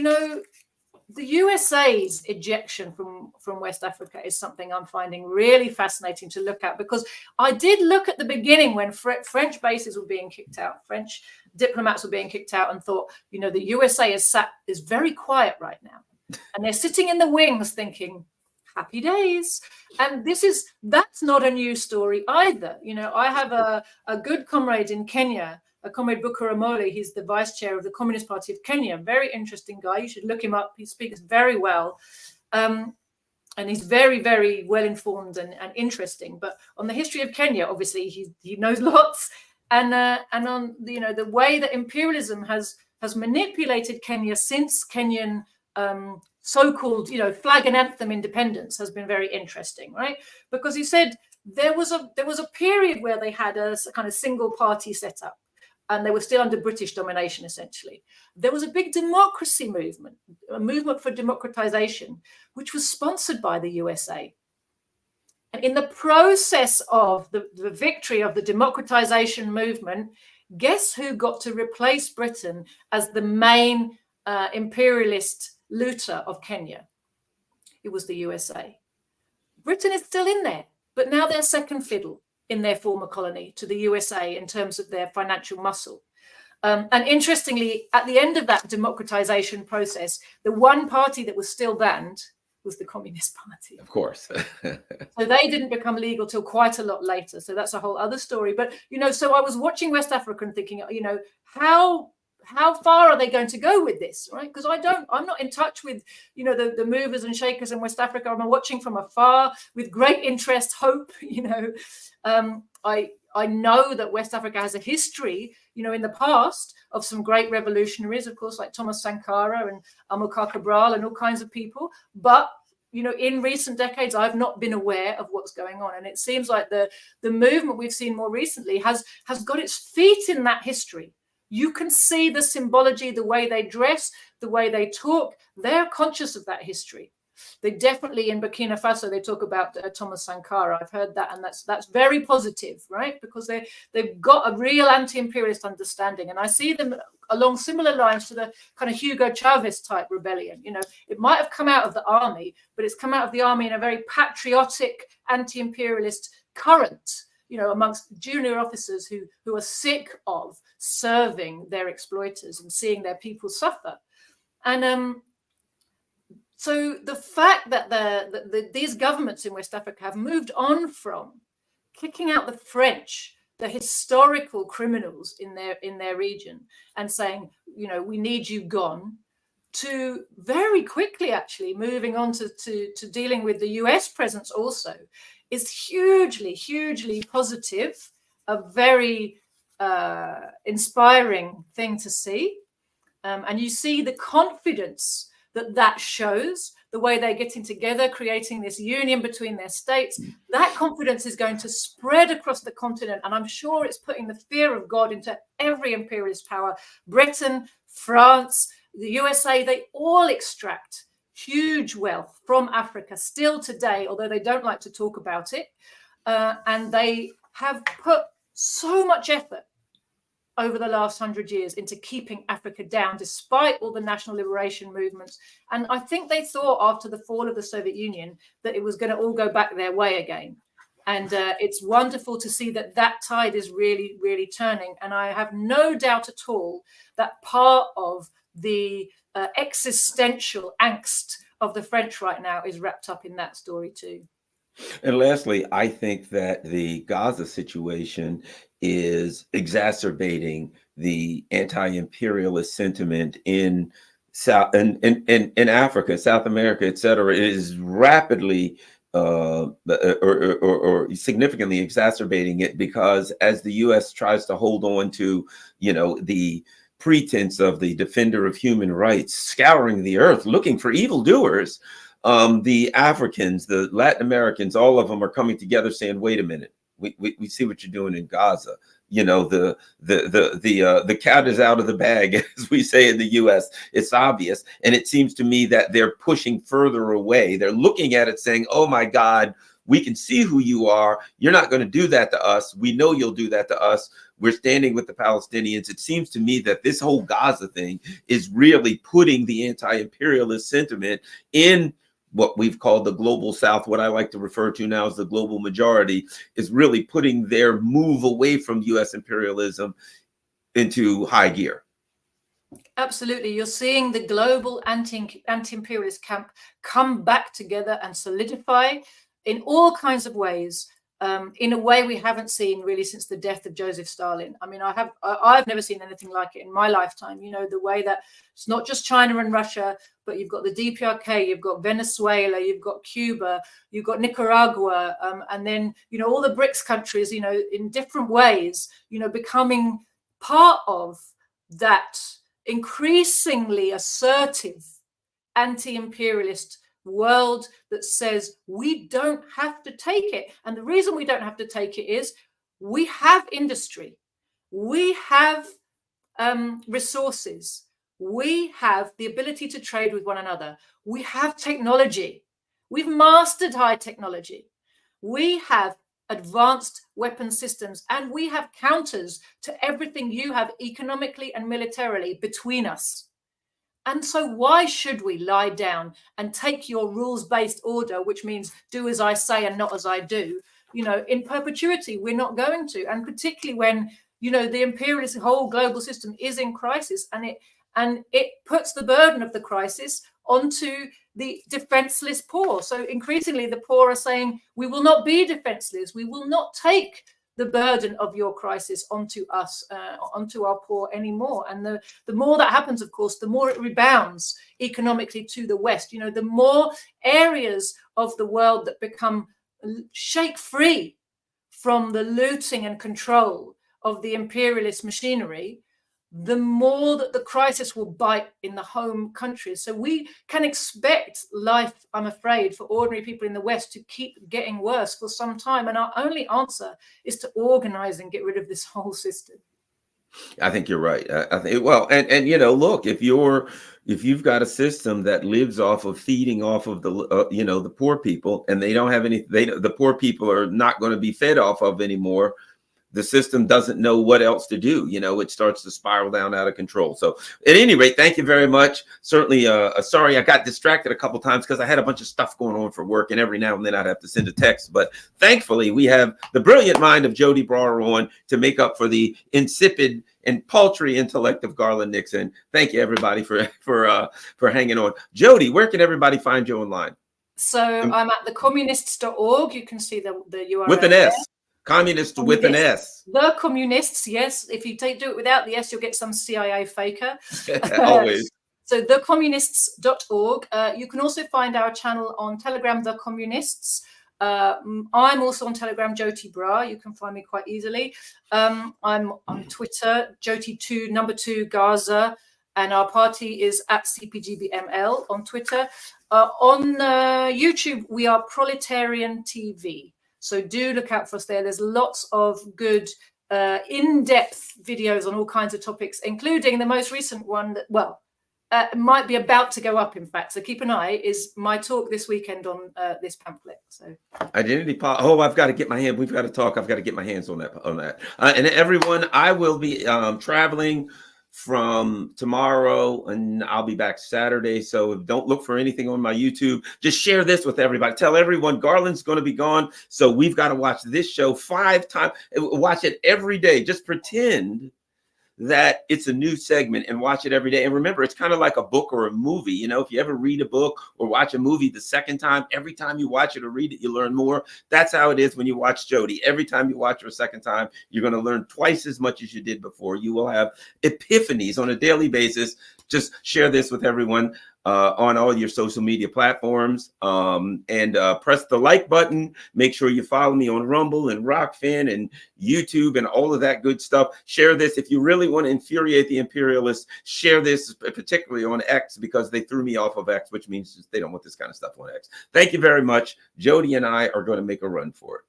the USA's ejection from West Africa is something I'm finding really fascinating to look at, because I did look at the beginning when French bases were being kicked out, French diplomats were being kicked out, and thought, the USA is very quiet right now, and they're sitting in the wings thinking, happy days. And that's not a new story either. I have a good comrade in Kenya, a comrade Bukura Moli. He's the vice chair of the Communist Party of Kenya. Very interesting guy. You should look him up. He speaks very well. And he's very, very well informed and interesting. But on the history of Kenya, obviously, he knows lots. And on the way that imperialism has manipulated Kenya since Kenyan so-called flag and anthem independence has been very interesting, right? Because he said there was a period where they had a kind of single party set up, and they were still under British domination, essentially. There was a big democracy movement, a movement for democratization, which was sponsored by the USA. And in the process of the victory of the democratization movement, guess who got to replace Britain as the main imperialist looter of Kenya? It was the USA. Britain is still in there, but now they're second fiddle in their former colony to the USA in terms of their financial muscle. And interestingly, at the end of that democratization process, the one party that was still banned was the Communist Party. Of course. So they didn't become legal till quite a lot later. So that's a whole other story. But, so I was watching West Africa and thinking, how far are they going to go with this, right? Because I'm not in touch with, the movers and shakers in West Africa. I'm watching from afar with great interest, hope, I know that West Africa has a history, in the past of some great revolutionaries, of course, like Thomas Sankara and Amilcar Cabral and all kinds of people. But, in recent decades, I've not been aware of what's going on. And it seems like the movement we've seen more recently has got its feet in that history. You can see the symbology, the way they dress, the way they talk. They're conscious of that history. They definitely, in Burkina Faso, they talk about Thomas Sankara. I've heard that, and that's very positive, right? Because they've got a real anti-imperialist understanding, and I see them along similar lines to the kind of Hugo Chavez type rebellion. It might have come out of the army, but it's come out of the army in a very patriotic anti-imperialist current. Amongst junior officers who are sick of serving their exploiters and seeing their people suffer. And so the fact that these governments in West Africa have moved on from kicking out the French, the historical criminals in their region, and saying, we need you gone, to very quickly actually moving on to dealing with the US presence also, is hugely, hugely positive, a very inspiring thing to see. And you see the confidence that shows, the way they're getting together, creating this union between their states. That confidence is going to spread across the continent. And I'm sure it's putting the fear of God into every imperialist power. Britain, France, the USA, they all extract huge wealth from Africa still today, although they don't like to talk about it. And they have put so much effort over the last 100 years into keeping Africa down, despite all the national liberation movements. And I think they thought after the fall of the Soviet Union that it was going to all go back their way again. And it's wonderful to see that that tide is really, really turning. And I have no doubt at all that part of the existential angst of the French right now is wrapped up in that story too. And lastly, I think that the Gaza situation is exacerbating the anti-imperialist sentiment in South in Africa, South America, et cetera. It is rapidly or significantly exacerbating it, because as the U.S. tries to hold on to, the pretense of the defender of human rights, scouring the earth looking for evildoers, the Africans, the Latin Americans, all of them are coming together saying, wait a minute, we see what you're doing in Gaza. The cat is out of the bag, as we say in the US. It's obvious. And it seems to me that they're pushing further away. They're looking at it saying, oh my God, we can see who you are. You're not going to do that to us. We know you'll do that to us. We're standing with the Palestinians. It seems to me that this whole Gaza thing is really putting the anti-imperialist sentiment in what we've called the global South, what I like to refer to now as the global majority, is really putting their move away from US imperialism into high gear. Absolutely. You're seeing the global anti-imperialist camp come back together and solidify in all kinds of ways, in a way we haven't seen really since the death of Joseph Stalin. I mean, I've never seen anything like it in my lifetime. The way that it's not just China and Russia, but you've got the DPRK, you've got Venezuela, you've got Cuba, you've got Nicaragua, and then, all the BRICS countries, in different ways, becoming part of that increasingly assertive anti-imperialist world that says we don't have to take it. And the reason we don't have to take it is we have industry, we have resources, we have the ability to trade with one another, we have technology, we've mastered high technology, we have advanced weapon systems, and we have counters to everything you have economically and militarily between us. And so why should we lie down and take your rules-based order, which means do as I say and not as I do, in perpetuity? We're not going to. And particularly when, the imperialist whole global system is in crisis, and it puts the burden of the crisis onto the defenseless poor. So increasingly the poor are saying, we will not be defenseless. We will not take the burden of your crisis onto us, onto our poor anymore. And the more that happens, of course, the more it rebounds economically to the West. The more areas of the world that become shake free from the looting and control of the imperialist machinery, the more that the crisis will bite in the home countries. So we can expect life, I'm afraid, for ordinary people in the West to keep getting worse for some time. And our only answer is to organize and get rid of this whole system. I think you're right. I think, well, and look, if you've got a system that lives off of feeding off of the the poor people, and they don't have any, the poor people are not going to be fed off of anymore. The system doesn't know what else to do. It starts to spiral down out of control. So at any rate, thank you very much. Certainly, sorry, I got distracted a couple times because I had a bunch of stuff going on for work, and every now and then I'd have to send a text. But thankfully, we have the brilliant mind of Joti Brar on to make up for the insipid and paltry intellect of Garland Nixon. Thank you, everybody, for hanging on. Joti, where can everybody find you online? So I'm at thecommunists.org. You can see the URL with an there. S. Communist with an S. The Communists, yes. If you do it without the S, you'll get some CIA faker. Always. So thecommunists.org. You can also find our channel on Telegram, The Communists. I'm also on Telegram, Joti Brar. You can find me quite easily. I'm on Twitter, Joti2 Gaza, and our party is at CPGBML on Twitter. On YouTube, we are Proletarian TV. So do look out for us there. There's lots of good in-depth videos on all kinds of topics, including the most recent one that, might be about to go up, in fact. So keep an eye. Is my talk this weekend on this pamphlet. So Oh, I've got to get my hand. We've got to talk. I've got to get my hands on that. And everyone, I will be traveling from tomorrow, and I'll be back Saturday. So don't look for anything on my YouTube. Just share this with everybody. Tell everyone Garland's going to be gone. So we've got to watch this show 5 times. Watch it every day. Just pretend that it's a new segment and watch it every day. And remember, it's kind of like a book or a movie. You know, if you ever read a book or watch a movie the second time, every time you watch it or read it, you learn more. That's how it is when you watch Joti. Every time you watch her a second time, you're going to learn twice as much as you did before. You will have epiphanies on a daily basis. Just share this with everyone on all your social media platforms, and press the like button. Make sure you follow me on Rumble and Rockfin and YouTube and all of that good stuff. Share this. If you really want to infuriate the imperialists, share this, particularly on X, because they threw me off of X, which means they don't want this kind of stuff on X. Thank you very much. Joti and I are going to make a run for it.